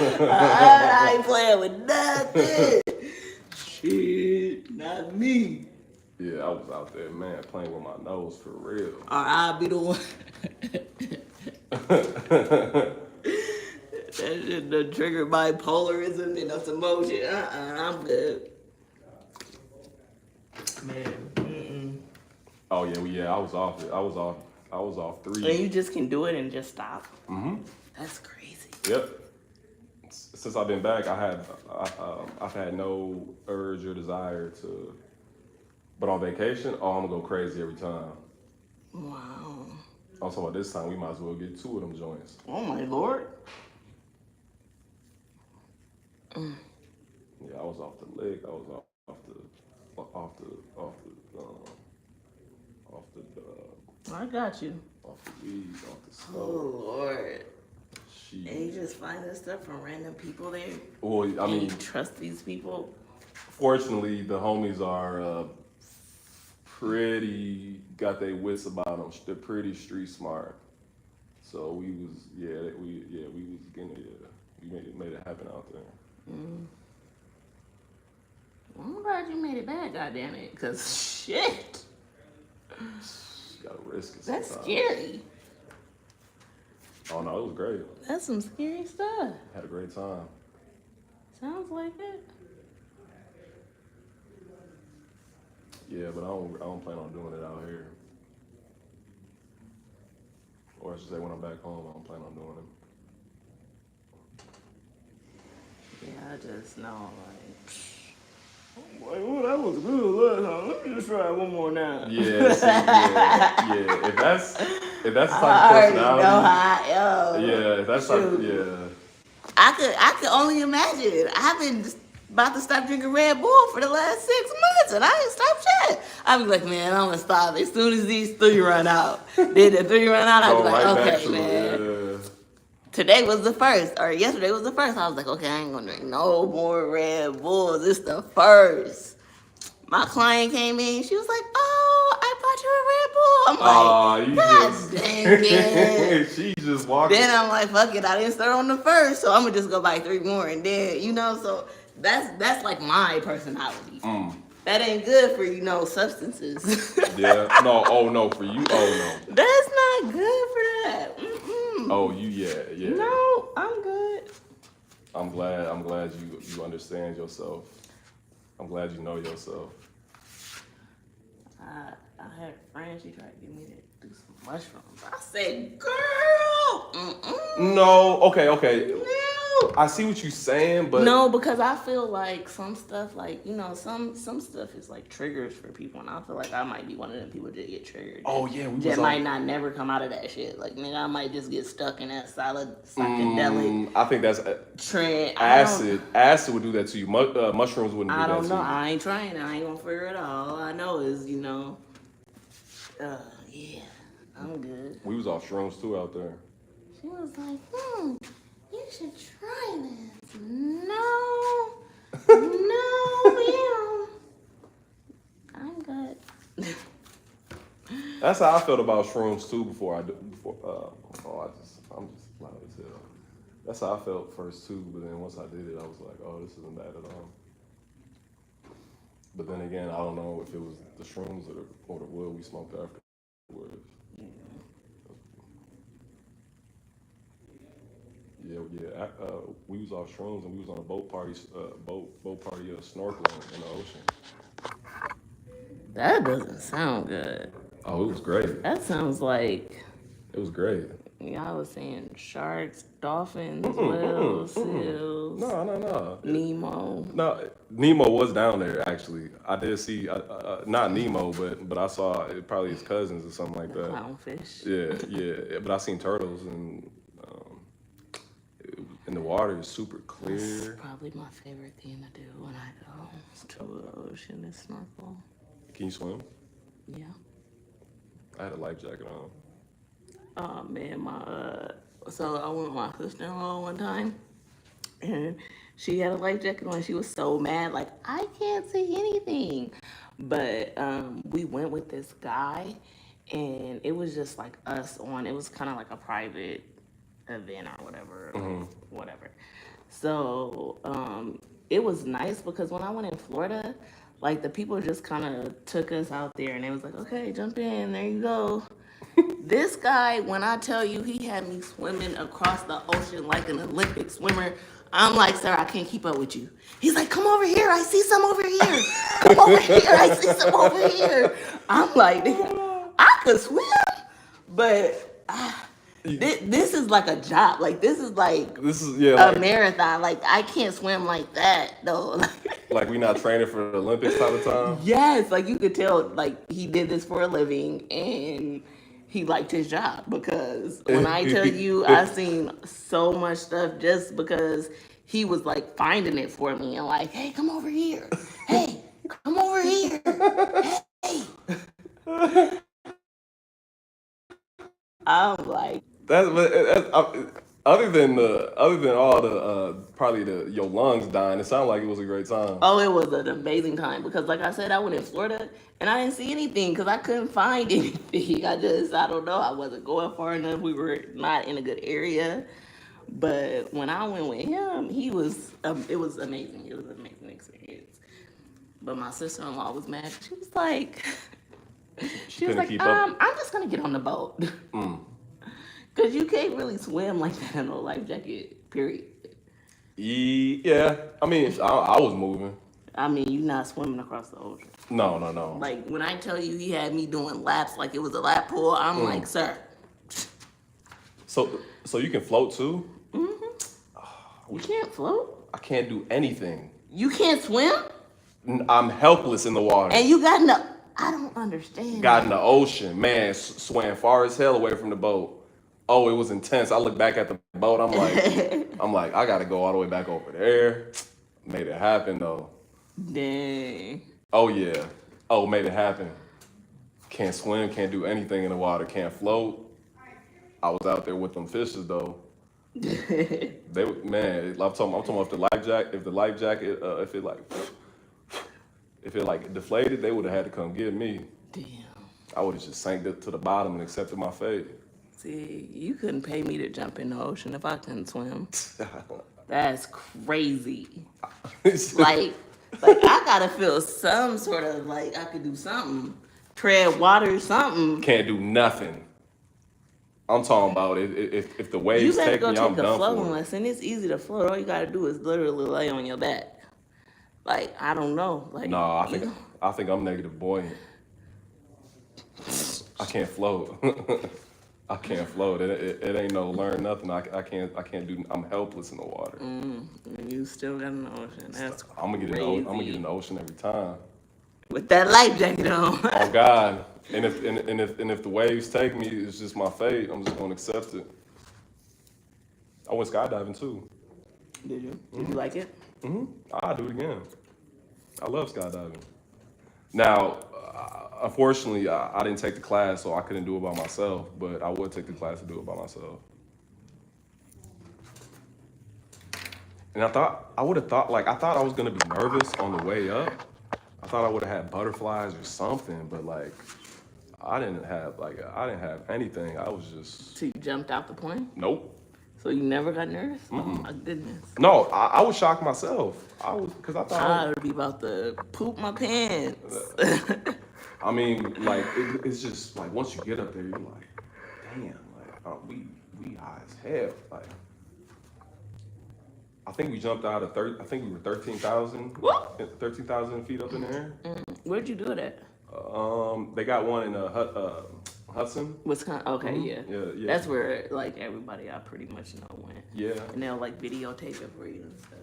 I ain't playing with nothing. Shit, not me. Yeah, I was out there, man, playing with my nose for real. Or I'll be the one. That shit done triggered bipolarism and some emotion. I'm good. Man. Oh yeah, I was off it. I was off 3. And you just can do it and just stop. Mm-hmm. That's crazy. Yep. Since I've been back, I've had no urge or desire to. But on vacation, I'm gonna go crazy every time. Wow. I'm talking about this time, we might as well get 2 of them joints. Oh my lord. Yeah, I was off the lick. I was off I got you. the weed, off the smoke. Oh lord. Shit. And you just find this stuff from random people there? Well, I And you mean, trust these people? fortunately, the homies are pretty got their wits about them. They're pretty street smart. So we was getting it. We made it happen out there. I'm glad you made it back, goddammit. Cause shit. You gotta risk it. That's sometimes. scary. Oh no, it was great. That's some scary stuff. Had a great time. Sounds like it. Yeah, but I don't plan on doing it out here. Or I should say when I'm back home, I don't plan on doing it. Yeah, I just know, like, oh, that was good. Let me just try it one more now. Yeah, see, yeah. If that's the type of personality, know how, yeah, if that's shoot. I could only imagine. I've been about to stop drinking Red Bull for the last 6 months, and I ain't stopped yet. I'll be like, man, I'm gonna stop as soon as these 3 run out. Then the 3 run out, I'll be like, okay, man. Yeah. Today was the first, or yesterday was the first. I was like, okay, I ain't gonna drink no more Red Bulls. It's the first. My client came in. She was like, oh, I bought you a Red Bull. I'm like, God dang it. She just walked. Then I'm like, fuck it. I didn't start on the first, so I'm gonna just go buy 3 more. And then, so that's like my personality. That ain't good for, substances. Yeah. No. Oh no. For you. Oh no. That's not good for that. Oh, yeah. No, I'm good. I'm glad you understand yourself. I'm glad you know yourself. I had a friend, she tried to get me to do some mushrooms. I said, girl, No. Okay. no. I see what you're saying, but No, because I feel like some stuff, like, some stuff is like triggers for people, and I feel like I might be one of them people that get triggered. Oh yeah, that might not never come out of that shit. Like, nigga, I might just get stuck in that solid psychedelic I think that's trend. acid. Acid would do that to you. Mushrooms wouldn't do I that don't to know. you. I ain't trying. I ain't gonna figure it out. All I know is, yeah, I'm good. We was off shrooms too out there. She was like, you should try this. No, yeah. I That's how I felt about shrooms too before I did. I'm just loud as hell. That's how I felt first too, but then once I did it, I was like, oh, this isn't bad at all. But then again, I don't know if it was the shrooms or the wood we smoked afterwards. Yeah. We was off shrooms and we was on a boat party, snorkeling in the ocean. That doesn't sound good. Oh, it was great. That sounds like It was great. y'all was saying sharks, dolphins, whales, seals, No. Nemo. No, Nemo was down there actually. I did see, not Nemo, but I saw probably his cousins or something like that. Clownfish. Yeah. But I seen turtles and the water is super clear. That's probably my favorite thing to do when I go to the ocean is snorkel. Can you swim? Yeah. I had a life jacket on. Oh man, so I went with my sister-in-law one time, and she had a life jacket on. She was so mad, like I can't see anything. But we went with this guy, and it was just like us on. It was kind of like a private event or whatever, whatever. So it was nice because when I went in Florida, like the people just kind of took us out there, and they was like, okay, jump in, there you go. This guy, when I tell you, he had me swimming across the ocean like an Olympic swimmer. I'm like, sir, I can't keep up with you. He's like, come over here. I see some over here. Come over here. I see some over here. I'm like, I could swim, but this is like a job. Like, this is like a marathon. Like, I can't swim like that, though. Like we not training for the Olympics type of time? Yes, like you could tell, like he did this for a living and he liked his job, because when I tell you, I've seen so much stuff just because he was like finding it for me and like, hey, come over here. Hey, come over here. Hey. I'm like, other than all the probably your lungs dying, it sounded like it was a great time. oh, it was an amazing time because, like I said, I went in Florida and I didn't see anything because I couldn't find anything. I don't know, I wasn't going far enough. We were not in a good area. But when I went with him, it was amazing. It was an amazing experience. But my sister-in-law was mad. She was like, I'm just gonna get on the boat. Because you can't really swim like that in a life jacket, period. Yeah, I mean, I was moving. I mean, you're not swimming across the ocean. No. Like, when I tell you he had me doing laps like it was a lap pool, I'm like, sir. So you can float too? You can't float? I can't do anything. You can't swim? I'm helpless in the water. And you got in the... I don't understand. Got in the ocean. Man, swam far as hell away from the boat. Oh, it was intense. I look back at the boat. I'm like, I gotta go all the way back over there. Made it happen though. Dang. Oh yeah. Oh, made it happen. Can't swim. Can't do anything in the water. Can't float. I was out there with them fishes though. I'm talking about if the life jacket, if it like deflated, they would have had to come get me. Damn. I would have just sank to the bottom and accepted my fate. See, you couldn't pay me to jump in the ocean if I couldn't swim. That's crazy. like I gotta feel some sort of like I could do something. Tread water, something. Can't do nothing. I'm talking about if the waves take me, I'm done for. You better go take a floating lesson. It's easy to float. All you gotta do is literally lay on your back. Like, I don't know. Like, no, I think I'm negative buoyant. I can't float. I can't float. It ain't no learn nothing. I can't do. I'm helpless in the water. You still got in the ocean. That's I'm gonna get in the ocean every time. With that life jacket on. Oh God! And if the waves take me, it's just my fate. I'm just gonna accept it. I went skydiving too. Did you? Did you like it? I'll do it again. I love skydiving. Now, unfortunately, I didn't take the class, so I couldn't do it by myself. But I would take the class to do it by myself. And I thought I was gonna be nervous on the way up. I thought I would have had butterflies or something, but like I didn't have anything. I was just So you jumped out the plane? nope. So you never got nervous? Oh my goodness. No, I was shocked myself. I was because I thought I would be about to poop my pants. I mean, like it's just like once you get up there, you're like, damn, like we high as hell. Like I think we jumped out of I think we were 13,000 feet up in the air. Where'd you do it at? They got one in Hudson. Wisconsin. Okay, yeah. Yeah. That's where like everybody I pretty much know went. Yeah. And they'll like videotape it for you and stuff.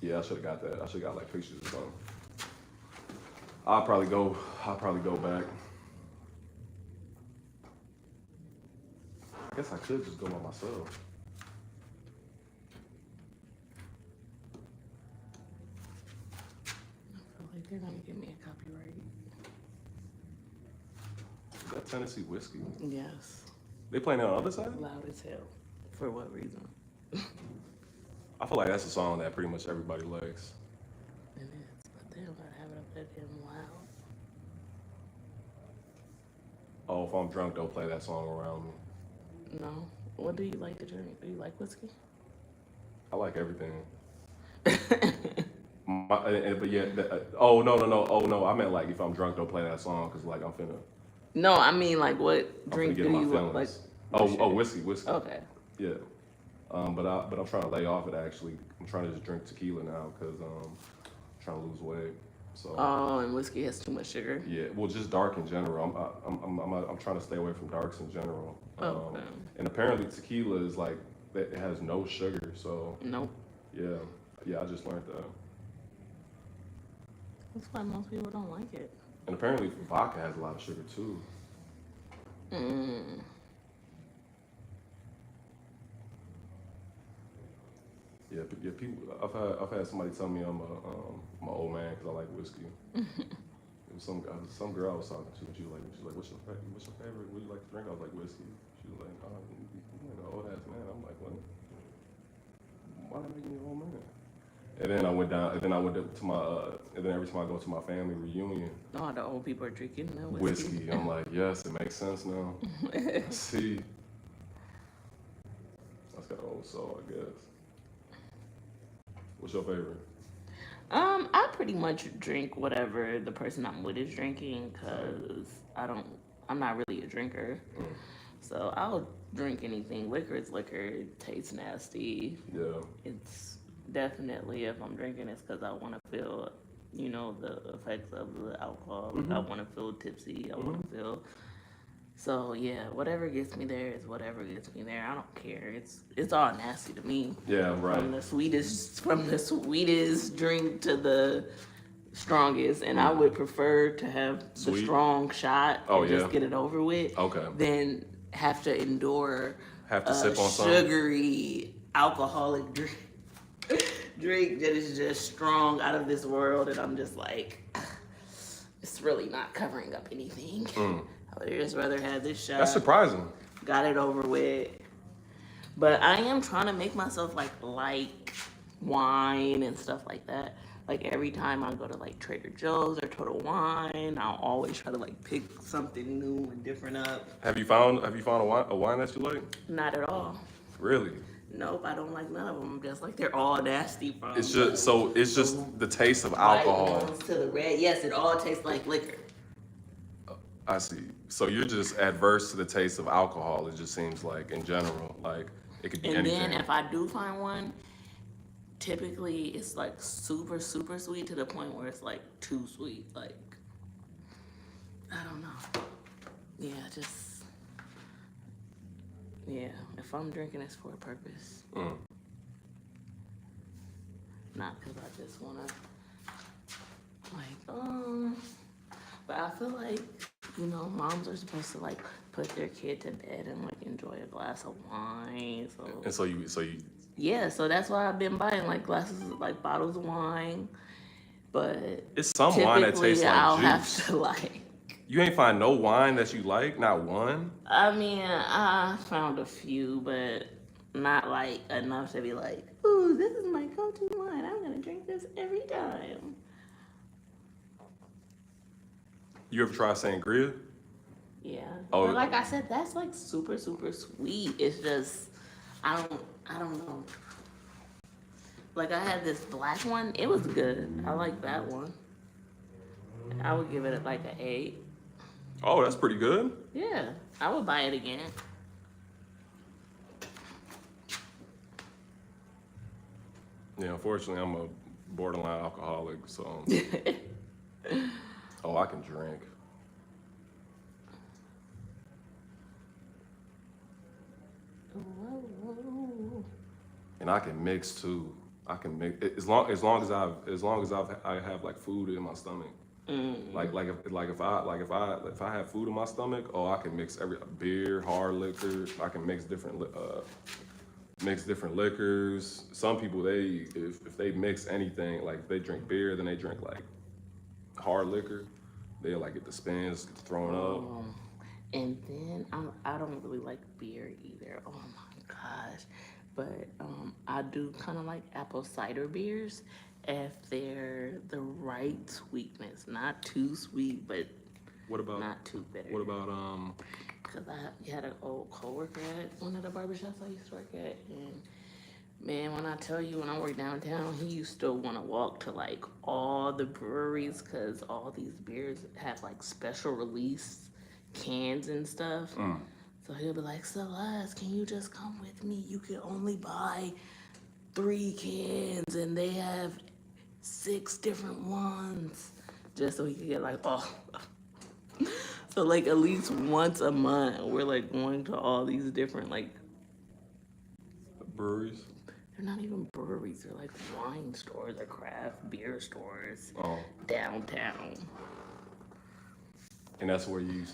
Yeah, I should have got that. I should have got like pictures or something. I'll probably go back. I guess I could just go by myself. I feel like they're gonna give me a copyright. Is that Tennessee whiskey? Yes. They playing it on the other side? Loud as hell. For what reason? I feel like that's a song that pretty much everybody likes. It is, but they don't gotta have it up there damn loud. Oh, if I'm drunk, don't play that song around me. No. What do you like to drink? Do you like whiskey? I like everything. But yeah, oh no. Oh no, I meant like if I'm drunk, don't play that song because like I'm finna. No, I mean like what drink get do my you feelings. like? Oh, whiskey. Okay. Yeah. But I'm trying to lay off it actually. I'm trying to just drink tequila now because I'm trying to lose weight. So. Oh, and whiskey has too much sugar. Yeah, well, just dark in general. I'm trying to stay away from darks in general. Okay. And apparently tequila is like it has no sugar. So. Nope. Yeah. I just learned that. That's why most people don't like it. And apparently vodka has a lot of sugar too. Yeah, people. I've had somebody tell me I'm an old man because I like whiskey. It was some girl I was talking to, and she was like, what's your favorite? What do you like to drink? I was like, whiskey. She was like, oh, you're an old ass man. I'm like, what? Why not make me an old man? And then I went down. And then I went to my. And then every time I go to my family reunion, Oh, the old people are drinking the whiskey. I'm like, yes, it makes sense now. See, that's got an old soul, I guess. What's your favorite? I pretty much drink whatever the person I'm with is drinking because I'm not really a drinker. So I'll drink anything. Liquor is liquor. It tastes nasty. Yeah. It's definitely, if I'm drinking, it's because I want to feel, the effects of the alcohol. Like I want to feel tipsy. I want to feel. So yeah, whatever gets me there is whatever gets me there. I don't care. It's all nasty to me. Yeah, right. From the sweetest drink to the strongest, and I would prefer to have the strong shot and just get it over with. Okay. Than have to endure sip on sugary alcoholic drink that is just strong out of this world, and I'm just like, it's really not covering up anything. I would just rather have this shot. That's surprising. Got it over with. But I am trying to make myself like wine and stuff like that. Like every time I go to like Trader Joe's or Total Wine, I'll always try to like pick something new and different up. Have you found a wine that you like? Not at all. Really? Nope, I don't like none of them. Just like they're all nasty from. It's just the taste of alcohol. White ones to the red. Yes, it all tastes like liquor. I see. So you're just adverse to the taste of alcohol. It just seems like in general, like it could be anything. And then if I do find one, typically it's like super, super sweet to the point where it's like too sweet. Like, I don't know. Yeah, if I'm drinking, it's for a purpose. Not because I just want to, but I feel like, moms are supposed to like put their kid to bed and like enjoy a glass of wine. And so you. Yeah, so that's why I've been buying like bottles of wine. But It's some wine that tastes like I'll juice. have to like. You ain't find no wine that you like, not one. I mean, I found a few, but not like enough to be like, ooh, this is my go-to wine. I'm gonna drink this every time. You ever try sangria? Yeah. Oh, But like I said, that's like super, super sweet. It's just, I don't know. Like I had this black one. It was good. I like that one. I would give it like an 8. oh, that's pretty good. Yeah. I would buy it again. Yeah, unfortunately, I'm a borderline alcoholic, so oh, I can drink. And I can mix too. I can mix I have like food in my stomach. If I have food in my stomach, oh, I can mix every beer, hard liquor. I can mix different liquors. Some people if they mix anything, like if they drink beer, then they drink like hard liquor. They'll like get the spins, get the throwing up. And then I don't really like beer either. Oh my gosh. But I do kind of like apple cider beers if they're the right sweetness. Not too sweet, but What about not too bitter. what about Because I had an old coworker at one of the barbershops I used to work at. And man, when I tell you, when I worked downtown, he used to want to walk to like all the breweries because all these beers have like special release cans and stuff. So he'll be like, Celeste, can you just come with me? You can only buy 3 cans and they have 6 different ones. Just so he could get like, oh. So like at least once a month, we're like going to all these different like, breweries? they're not even breweries, they're like wine stores or craft beer stores Oh, downtown. and that's where you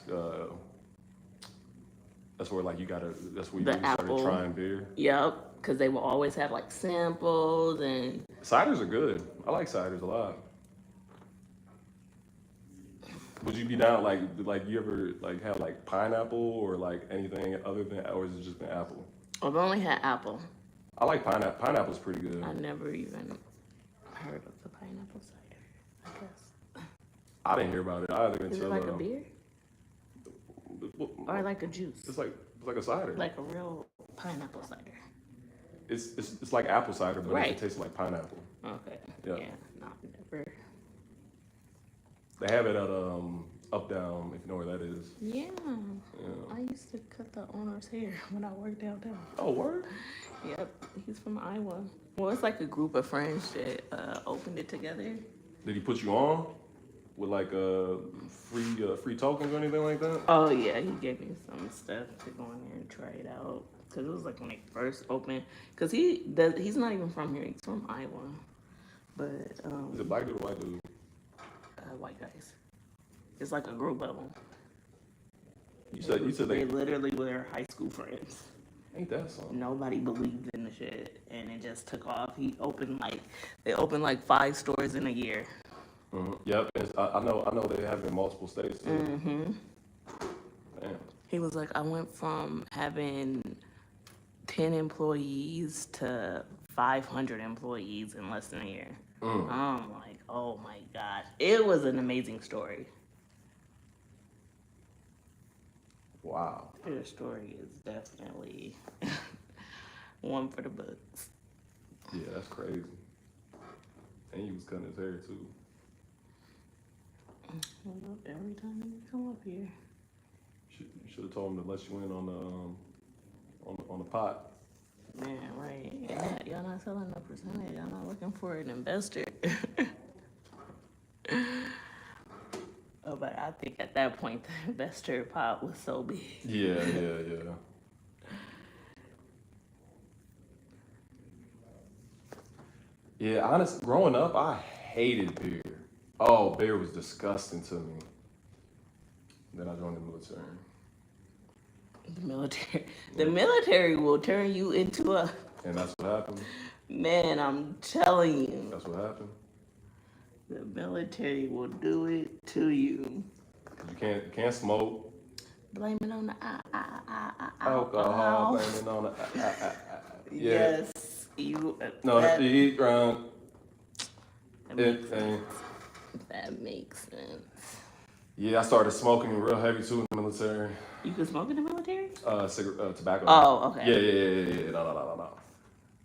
that's where like you gotta. That's where you The really apple. started trying beer. Yep, because they will always have like samples and Ciders are good. I like ciders a lot. Would you be down like you ever like had like pineapple or like anything other than, or has it just been apple? I've only had apple. I like pineapple. Pineapple's pretty good. I never even heard of the pineapple cider, I guess. I didn't hear about it either Is until it like a beer? Or like a juice? It's like a cider. Like a real pineapple cider. It's like apple cider, but Right. it tastes like pineapple. Okay. Yeah. Yeah, not never. They have it at Up Down, if you know where that is. Yeah. Yeah. I used to cut the owner's hair when I worked downtown. Oh, word? Yep, he's from Iowa. Well, it's like a group of friends that opened it together. Did he put you on with like free tokens or anything like that? Oh yeah, he gave me some stuff to go in there and try it out. Cause it was like when they first opened. Cause he's not even from here. He's from Iowa. But Is it black dude or white dude? white guys. It's like a group of them. You said They they literally were high school friends. ain't that something? Nobody believed in the shit, and it just took off. They opened like 5 stores in a year. Mm-hmm. Yep, I know they have it in multiple states too. Mm-hmm. Damn. He was like, I went from having 10 employees to 500 employees in less than a year. I'm like, oh my gosh. It was an amazing story. Wow. Their story is definitely one for the books. Yeah, that's crazy. And he was cutting his hair too. Well, every time you come up here. You should have told him to let you in on the pot. Man, right. Yeah, y'all not selling a percentage. Y'all not looking for an investor. Oh, but I think at that point the investor pot was so big. Yeah. Yeah, honestly, growing up, I hated beer. Oh, beer was disgusting to me. Then I joined the military. The military will turn you into a And that's what happened. man. I'm telling you, That's what happened. the military will do it to you. You can't smoke. Blame it on the Alcohol, blame it on the Yeah. Yes, you. No, that, you eat drunk. that makes It sense. ain't. That makes sense. Yeah, I started smoking real heavy too in the military. You can smoke in the military? Tobacco. Oh, okay. Yeah. No.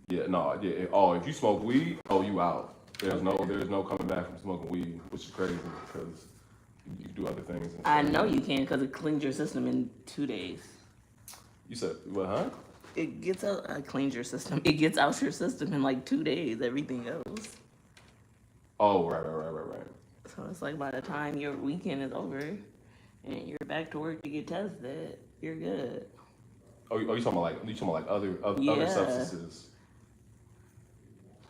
Yeah, no, yeah. Oh, if you smoke weed, oh, you out. There's no coming back from smoking weed, which is crazy because you do other things. And I know you can because it cleans your system in 2 days. You said what, huh? It gets out, cleans your system. It gets out your system in like 2 days. Everything goes. Oh, right. So it's like by the time your weekend is over and you're back to work to get tested, you're good. Oh, you talking about like other Yeah. substances?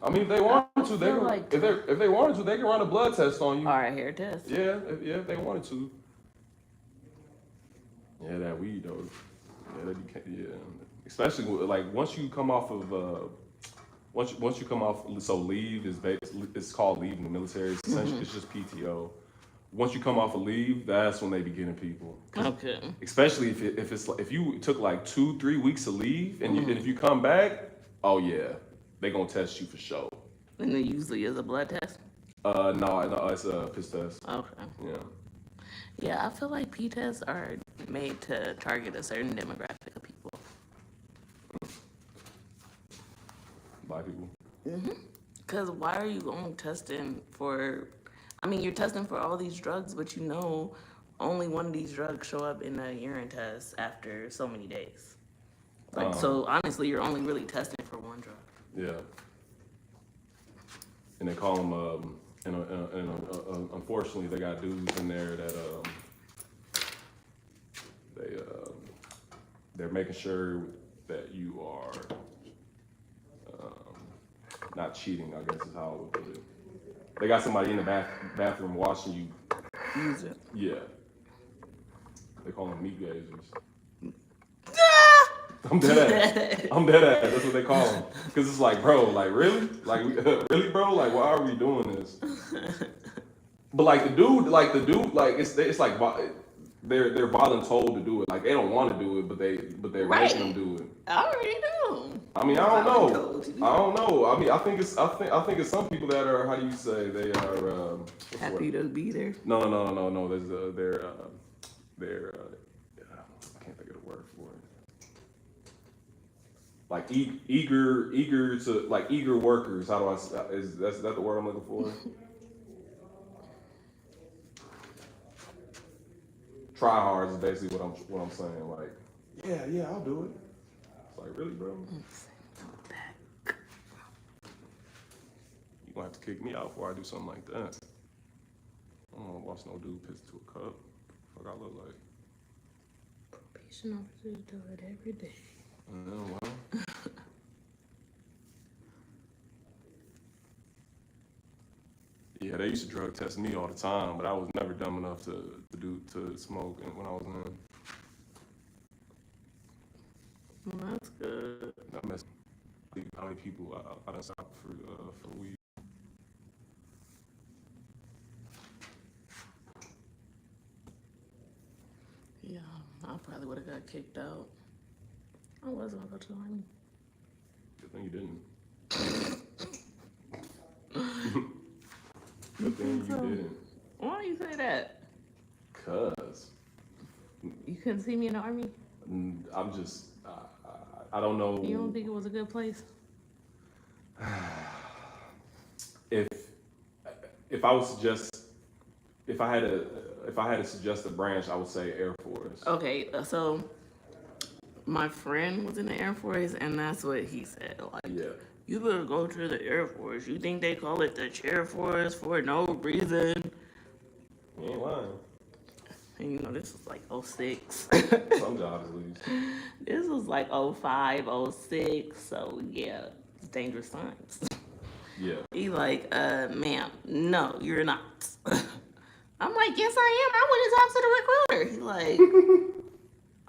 I mean, if they wanted to, they feel could, like- if they wanted to, they can run a blood test on you. Or a hair test. Yeah, if they wanted to. Yeah, that weed though. Yeah. Especially like once you come off of once you come off, so leave is it's called leave in the military. It's essentially it's just PTO. Once you come off of leave, that's when they be getting people. Okay. Especially if you took like 2-3 weeks of leave and and if you come back, oh yeah, they gonna test you for sure. And it usually is a blood test? No, it's a piss test. Okay. Yeah. Yeah, I feel like P tests are made to target a certain demographic of people. Black people. Because why are you going testing for, I mean, you're testing for all these drugs, but you know only one of these drugs show up in a urine test after so many days. Like, so honestly, you're only really testing for one drug. Yeah. And they call them, unfortunately, they got dudes in there that they're making sure that you are not cheating, I guess is how I would put it. They got somebody in the bathroom watching you Use it. Yeah. They call them meat gazers. I'm dead ass. That's what they call them. Because it's like, bro, like, really? Like, really, bro? Like, why are we doing this? But, like, the dude, it's like, they're voluntold to do it. Like, they don't want to do it, but they're making them do it. I already know. I mean, I don't know. I mean, I think it's some people that are, how do you say, they are, Happy to be there. No. There's, I can't think of the word for it. Like eager to, like eager workers. How do I, is that the word I'm looking for? Try hard is basically what I'm saying. Like, yeah, I'll do it. It's like, really, bro? You gonna have to kick me out before I do something like that. I don't want to watch no dude piss into a cup. Fuck, I look like. Probation officers do it every day. Well. Yeah, they used to drug test me all the time, but I was never dumb enough to smoke when I was in. Well, that's good. I messed how many people I done stopped for weed. Yeah, I probably would have got kicked out. I was gonna go to the army. Good thing you didn't. Good thing you didn't. Why do you say that? Cause You couldn't see me in the army? I'm just I don't know. You don't think it was a good place? If I was just if I had to suggest a branch, I would say Air Force. Okay, so my friend was in the Air Force, and that's what he said. Like, Yeah. you better go to the Air Force. You think they call it the Chair Force for no reason? You ain't lying. And you know, this was like 06. Some jobs at least. This was like 05, 06. So yeah, it's dangerous times. Yeah. He like, ma'am, no, you're not. I'm like, yes, I am. I went and talked to the recruiter. He like,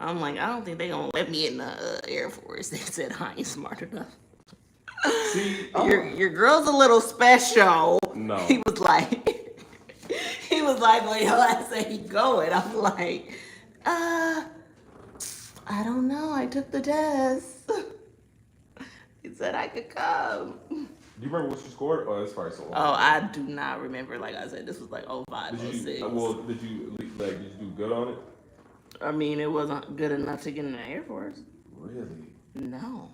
I'm like, I don't think they gonna let me in the Air Force. They said I ain't smart enough. See, Your girl's a little special. No. He was like, well, yo, I said he going. I'm like, I don't know. I took the test. He said I could come. Do you remember what you scored? Oh, that's probably so long. Oh, I do not remember. Like I said, this was like 05, Did you 06. did you do good on it? I mean, it wasn't good enough to get in the Air Force. Really? No.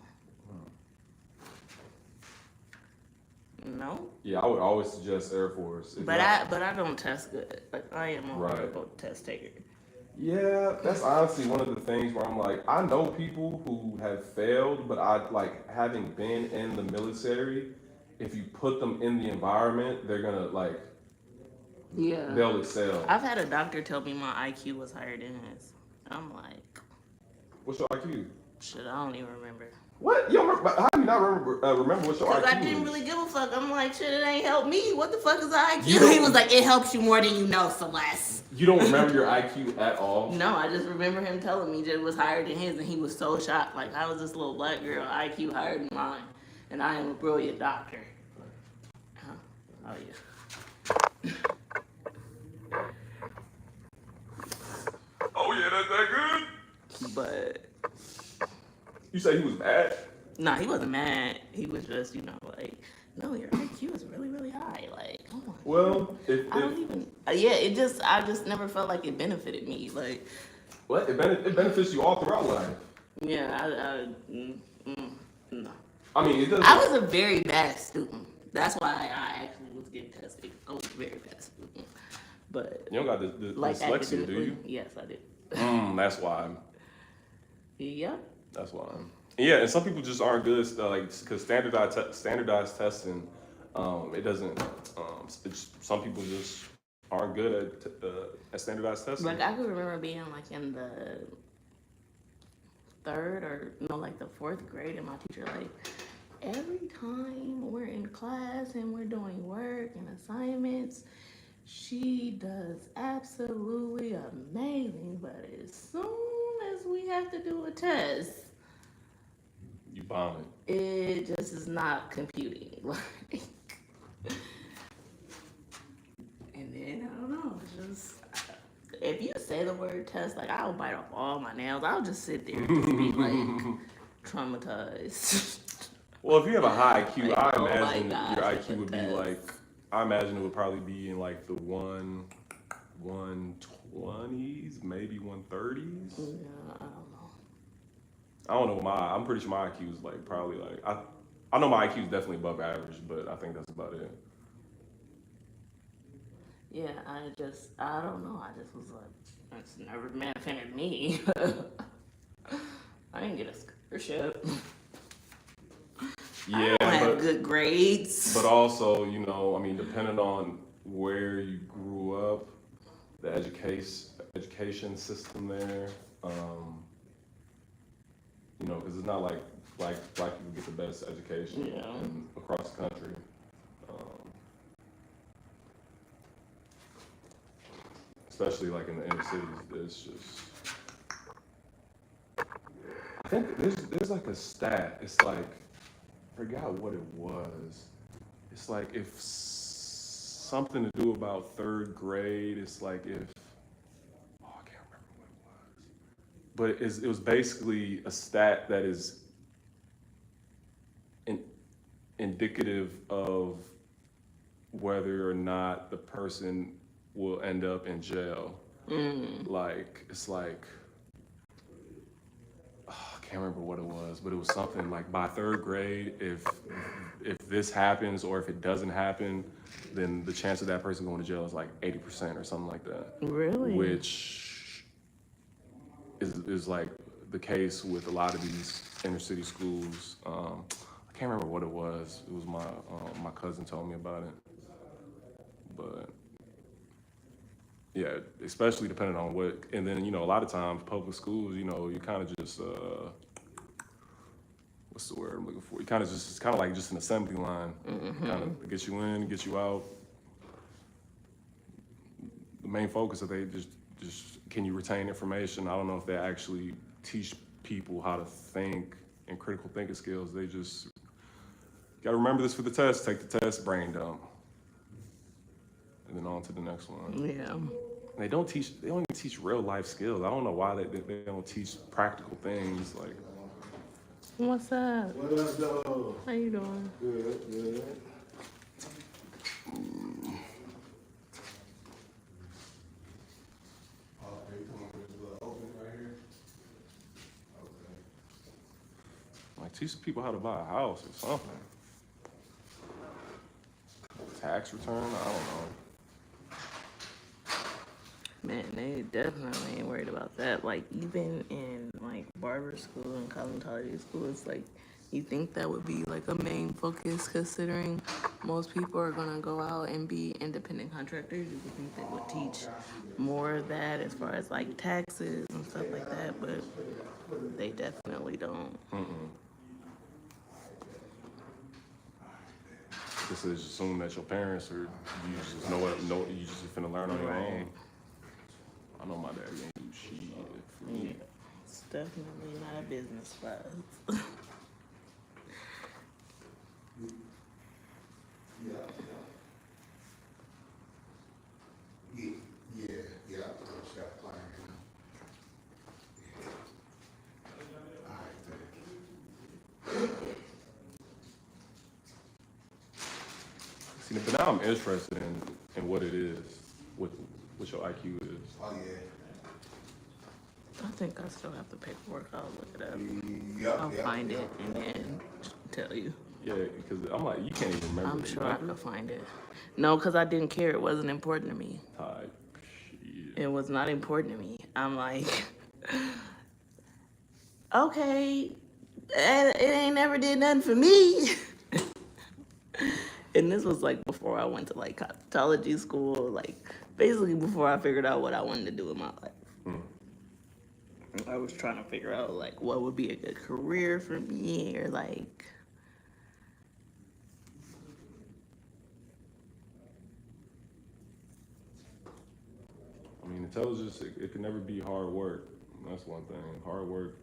No. Yeah, I would always suggest Air Force. But I don't test good. Like I am a horrible test taker. Yeah, that's honestly one of the things where I'm like, I know people who have failed, but I like having been in the military, if you put them in the environment, they're gonna like they'll excel. I've had a doctor tell me my IQ was higher than his. I'm like, What's your IQ? shit, I don't even remember. What? You don't remember, how do you not remember what your IQ is? Because I didn't really give a fuck. I'm like, shit, it ain't helped me. What the fuck is IQ? He was like, it helps you more than you know, Celeste. You don't remember your IQ at all? No, I just remember him telling me that it was higher than his, and he was so shocked. Like, I was this little black girl, IQ higher than mine, and I am a brilliant doctor. Huh? Oh, yeah. Oh yeah, that's that good? But You say he was mad? no, he wasn't mad. He was just, like, no, your IQ is really, really high. Like, oh my. Well, I don't even. Yeah, I just never felt like it benefited me. Like, what? It benefits you all throughout life. yeah, no. I mean, it doesn't. I was a very bad student. That's why I actually was getting tested. I was a very bad student. But You don't got the like dyslexia, do you? Yes, I did. That's why. Yeah. That's why. Yeah, and some people just aren't good, because standardized testing, it doesn't. Some people just aren't good at standardized testing. Like I can remember being like in the third or like the fourth grade, and my teacher like every time we're in class and we're doing work and assignments, she does absolutely amazing. But as soon as we have to do a test, You bomb it. it just is not computing. Like, and then I don't know. It's just if you say the word test, like I'll bite off all my nails. I'll just sit there and just be like traumatized. Well, if you have a high IQ, Like, I oh my imagine gosh, your it's IQ a would be test. like. I imagine it would probably be in like the 120s, maybe 130s. Yeah, I don't know. I don't know I'm pretty sure my IQ is like probably like I know my IQ is definitely above average, but I think that's about it. Yeah, I don't know. I just was like, it's never benefited me. I didn't get a scholarship. Yeah, I don't have good grades. but also, I mean, depending on where you grew up, the education system there, because it's not like black people get the best education across the country. Especially like in the inner cities, it's just. I think there's like a stat. It's like, I forgot what it was. It's like if something to do about third grade. It's like if I can't remember what it was, but it was basically a stat that is indicative of whether or not the person will end up in jail. Like it's like. I can't remember what it was, but it was something like by third grade, if this happens or if it doesn't happen, then the chance of that person going to jail is like 80% or something like that. Really? Which is like the case with a lot of these inner city schools. I can't remember what it was. It was my cousin told me about it, but. Yeah, especially depending on what, and then, a lot of times public schools, you kind of just, what's the word I'm looking for? You kind of just, it's kind of like just an assembly line, kind of get you in, get you out. The main focus is they just, can you retain information? I don't know if they actually teach people how to think and critical thinking skills. They just, got to remember this for the test, take the test, brain dump. And then on to the next one. Yeah. They don't even teach real life skills. I don't know why they don't teach practical things. Like, What's up? What up, dog? How you doing? Good, good. Okay, come on, there's a little open right here. Okay. Like, teach people how to buy a house or something. Tax return? I don't know. Man, they definitely ain't worried about that. Like, even in like barber school and cosmetology school, it's like you think that would be like a main focus, considering most people are gonna go out and be independent contractors. You would think they would teach more of that as far as like taxes and stuff like that, but they definitely don't. Just assume that your parents are, you just know you just finna learn on your own. I know my dad ain't do shit for me. Yeah, it's definitely not a business class. Yeah, stop playing. All right, See, but now I'm interested in what it is, what your IQ is. oh, I think I still have the paperwork. I'll look it up. yeah. I'll find it and then tell you. Yeah, because I'm like, you can't even remember. I'm sure I could find it. No, because I didn't care. It wasn't important to me. Type shit. It was not important to me. I'm like, okay, it ain't never did nothing for me. And this was like before I went to like cosmetology school, like basically before I figured out what I wanted to do in my life. I was trying to figure out like what would be a good career for me, or like I mean, intelligence, it can never be hard work. That's one thing. Hard work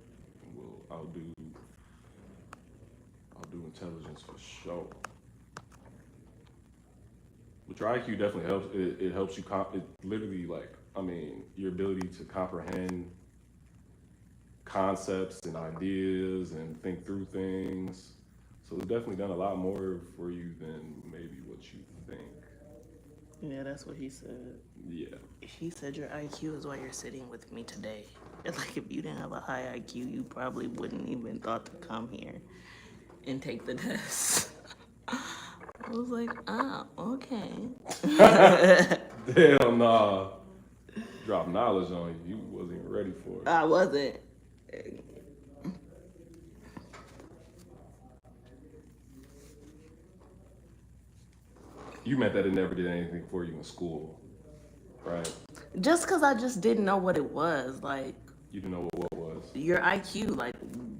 will outdo intelligence for sure. But your IQ definitely helps. It helps you. It literally, like, I mean, your ability to comprehend concepts and ideas and think through things. So it's definitely done a lot more for you than maybe what you think. yeah, that's what he said. Yeah. He said your IQ is why you're sitting with me today. It's like if you didn't have a high IQ, you probably wouldn't even thought to come here and take the test. I was like, oh, okay. Hell nah. Drop knowledge on you. You wasn't even ready for it. I wasn't. You meant that it never did anything for you in school, right? Just because I just didn't know what it was. Like, You didn't know what was. your IQ, like,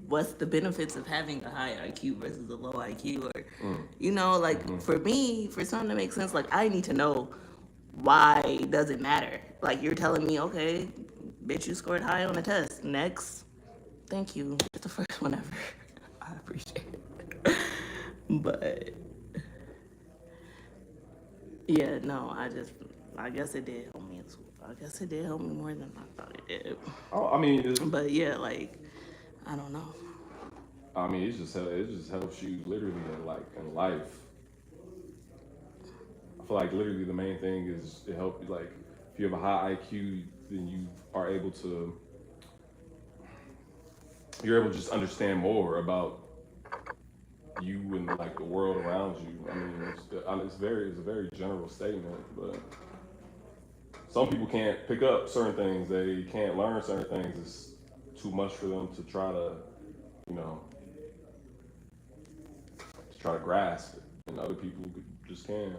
what's the benefits of having a high IQ versus a low IQ? Or, you know, like, for me, for something to make sense, like, I need to know why does it matter? Like, you're telling me, okay, bitch, you scored high on the test. Next. Thank you. It's the first one ever. I appreciate it. But, yeah, no, I guess it did help me in school. I guess it did help me more than I thought it did. Oh, I mean, But yeah, like, I don't know. it just helps you literally in life. I feel like literally the main thing is to help you. Like, if you have a high IQ, then you are able to. You're able to just understand more about you and like the world around you. I mean, it's a very general statement, but some people can't pick up certain things. They can't learn certain things. It's too much for them to try to, you know, grasp it, and other people just can.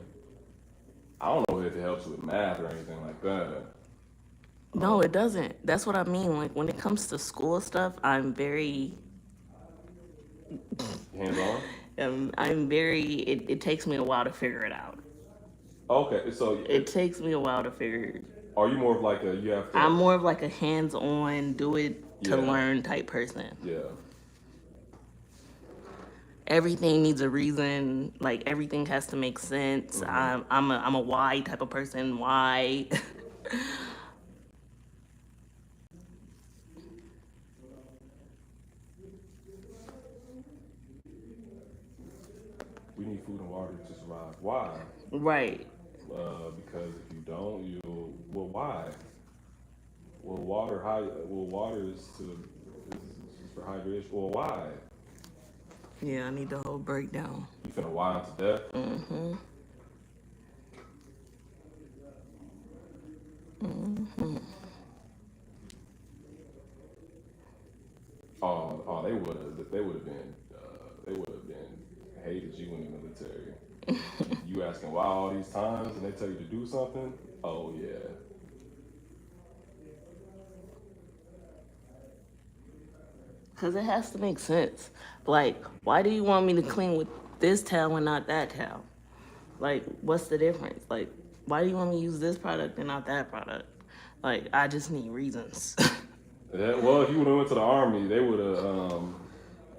I don't know if it helps with math or anything like that. No, it doesn't. That's what I mean. Like, when it comes to school stuff, I'm very, Hands on. it takes me a while to figure it out. Okay, so It takes me a while to figure. are you more of like a you have to? I'm more of like a hands-on, do it to Yeah. learn type person. Yeah. Everything needs a reason. Like, everything has to make sense. I'm a why type of person. Why? need food and water to survive. Why? Right. Because if you don't, you'll. Well, why? Well, water. Well, water is for hydration. Well, why? Yeah, I need the whole breakdown. You finna whine to death. Mm-hmm. Mm-hmm. Oh, they would have been hated you in the military. You asking why all these times, and they tell you to do something. Oh yeah. Because it has to make sense. Like, why do you want me to clean with this towel and not that towel? Like, what's the difference? Like, why do you want me to use this product and not that product? Like, I just need reasons. Well, if you would have went to the army, they would have.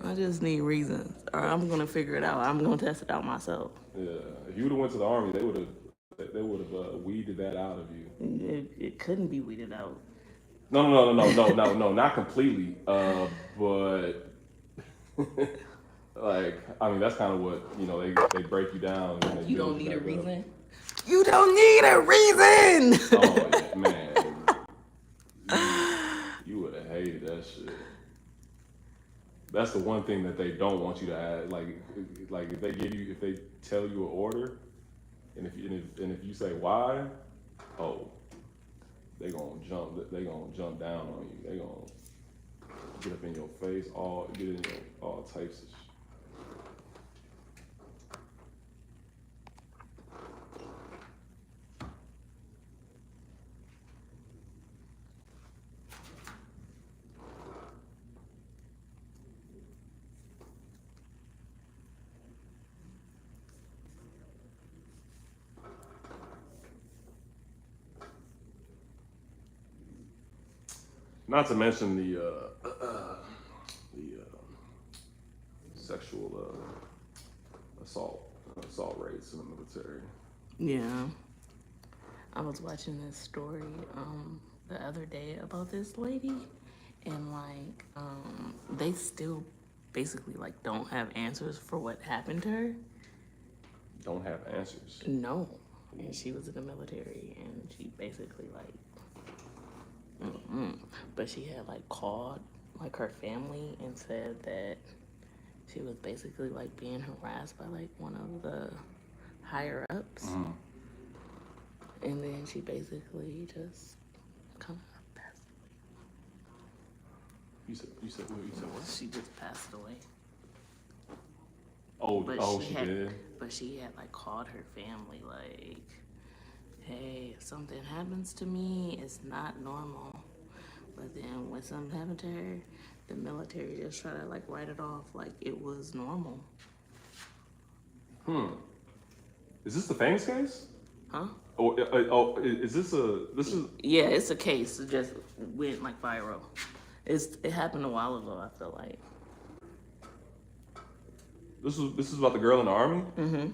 I just need reasons. Or I'm going to figure it out. I'm going to test it out myself. Yeah, if you would have went to the army, they would have. They would have weeded that out of you. It couldn't be weeded out. No, not completely. But like, I mean, that's kind of what they break you down. And they You build don't need a back up. reason? You don't need a reason! Oh yeah, man, you would have hated that shit. That's the one thing that they don't want you to add. Like if they tell you an order, and if you say why, oh, they gonna jump down on you. They gonna get up in your face, all types of shit. Not to mention the sexual assault rates in the military. Yeah. I was watching this story the other day about this lady, and like they still basically like don't have answers for what happened to her. Don't have answers. No. And she was in the military, and she basically like but she had like called like her family and said that she was basically like being harassed by like one of the higher ups. Mm-hmm. And then she basically just kind of passed You said what? away. She just passed away. She did. But she had like called her family like, hey, if something happens to me, it's not normal. But then when something happened to her, the military just tried to like write it off like it was normal. Is this the famous case? Huh? Is this is? Yeah, it's a case. It just went like viral. It happened a while ago, I feel like. This is about the girl in the army? Mm-hmm.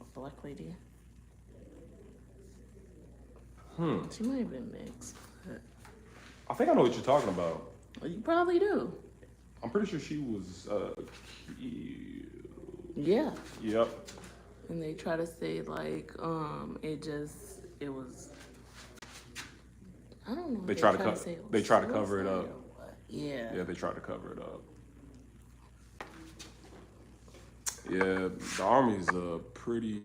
A black lady. She might have been mixed. But I think I know what you're talking about. you probably do. I'm pretty sure she was Yeah. Yep. And they try to say like, it was. I don't know. They try to cover it up. Yeah. Yeah, they tried to cover it up. Yeah, the army's pretty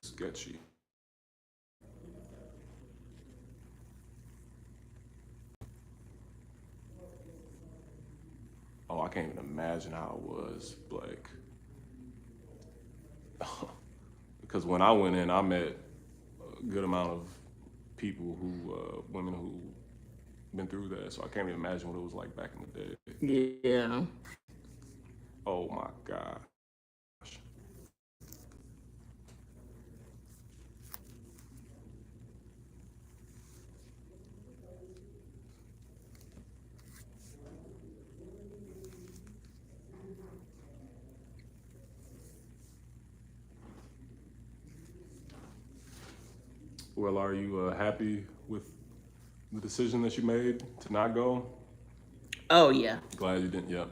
sketchy. Oh, I can't even imagine how it was, like, because when I went in, I met a good amount of people women who been through that, so I can't even imagine what it was like back in the day. Yeah. Oh my gosh. Well, are you happy with the decision that you made to not go? Oh yeah, Glad you didn't. Yep.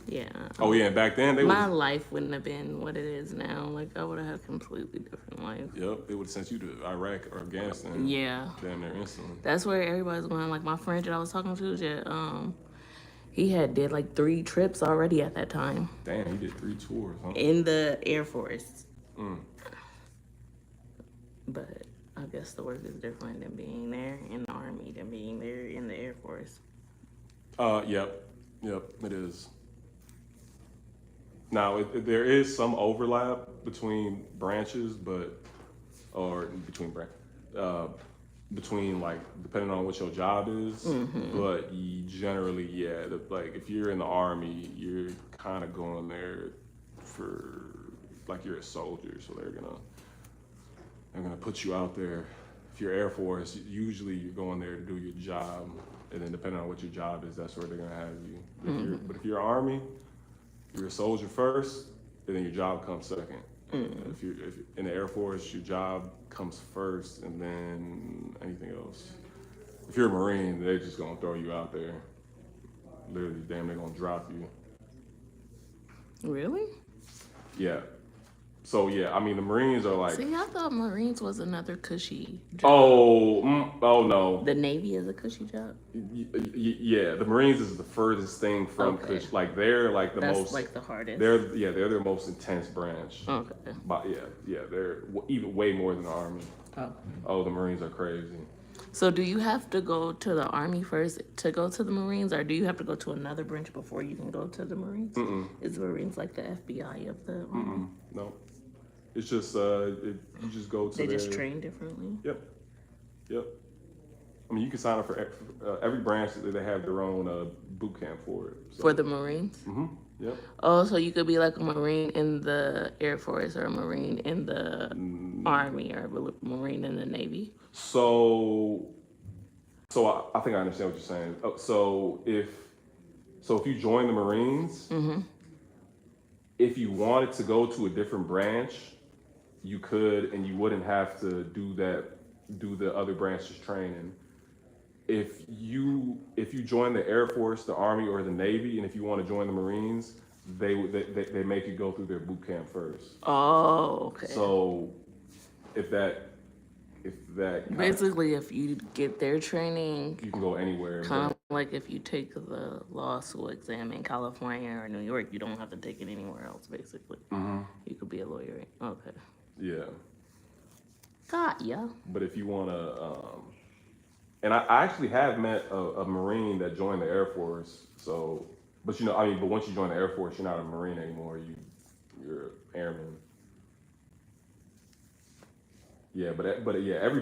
yeah. Oh yeah, and back then they My was. life wouldn't have been what it is now. Like I would have had a completely different life. Yep, they would have sent you to Iraq or Afghanistan. Yeah, Damn near instantly. that's where everybody's going. Like my friend that I was talking to, he had did like 3 trips already at that time Damn, he did 3 tours, huh? in the Air Force. Mm. But I guess the work is different than being there in the Army than being there in the Air Force. Yep, it is. Now, there is some overlap between branches, or uh, between like depending on what your job is. But generally, yeah, like if you're in the Army, you're kind of going there for like you're a soldier, so they're gonna put you out there. If you're Air Force, usually you're going there to do your job, and then depending on what your job is, that's where they're gonna have you. But if you're Army, you're a soldier first, and then your job comes second. If you're in the Air Force, your job comes first, and then anything else. If you're a Marine, they're just gonna throw you out there. Literally, damn, they're gonna drop you. Really? Yeah. So yeah, I mean the Marines are like. See, I thought Marines was another cushy job. Oh no. The Navy is a cushy job. Yeah, the Marines is the furthest thing from Okay. Like they're like the That's most. like the hardest. They're their most intense branch. Okay. But yeah, they're even way more than the Army. Oh. Oh, the Marines are crazy. So do you have to go to the Army first to go to the Marines, or do you have to go to another branch before you can go to the Marines? Is the Marines like the FBI of the Army? No, it's just you just go to. They just train differently. Yep. I mean, you can sign up for every branch. They have their own boot camp for it. So. For the Marines? Yep. Oh, so you could be like a Marine in the Air Force or a Marine in the Army or a Marine in the Navy? So I think I understand what you're saying. So if you join the Marines, if you wanted to go to a different branch, you could, and you wouldn't have to do the other branches training. If you join the Air Force, the Army, or the Navy, and if you want to join the Marines, they make you go through their boot camp first. Oh, okay. So if that basically, if you get their training, you can go anywhere. kind of like if you take the law school exam in California or New York, you don't have to take it anywhere else. Basically, you could be a lawyer. Okay. Yeah. Got ya. But if you want to, and I actually have met a Marine that joined the Air Force. So, but once you join the Air Force, you're not a Marine anymore. You're an airman. Yeah, but yeah, every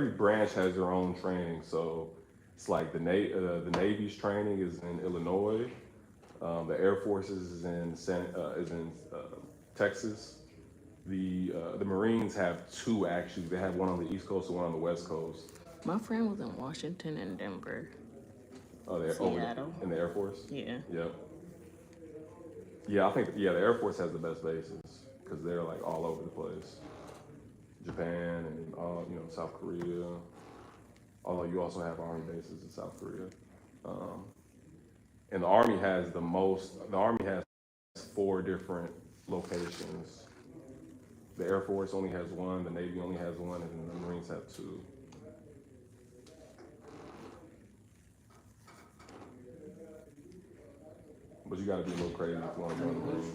branch has their own training. So it's like the Navy's training is in Illinois. The Air Force's is in Texas. The Marines have 2 actually. They have one on the East Coast and one on the West Coast. My friend was in Washington and Denver. Oh, they're Seattle. in the Air Force. Yeah. Yep. Yeah, I think the Air Force has the best bases because they're like all over the place. Japan and South Korea. Although you also have Army bases in South Korea. And the Army has the most. The Army has 4 different locations. The Air Force only has 1. The Navy only has 1, and the Marines have 2. But you got to be a little crazy if you want to join the Marines.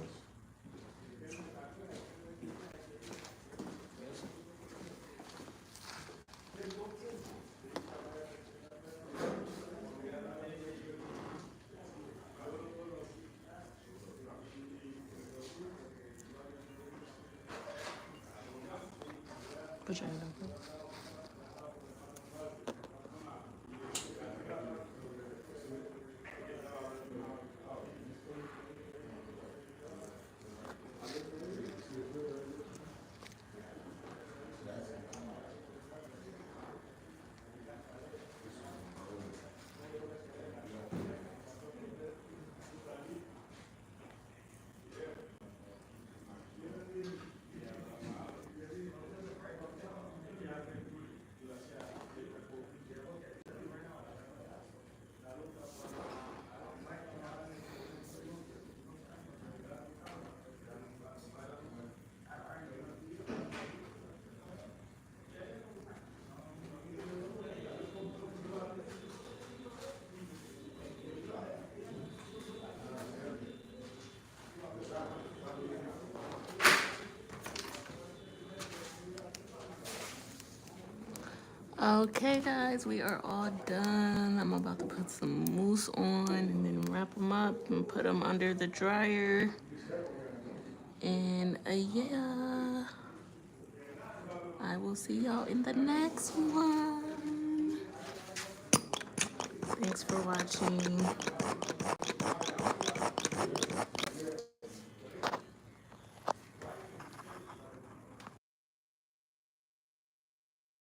Put your hand up. Okay, guys, we are all done. I'm about to put some mousse on and then wrap them up and put them under the dryer. And yeah, I will see y'all in the next one. Thanks for watching.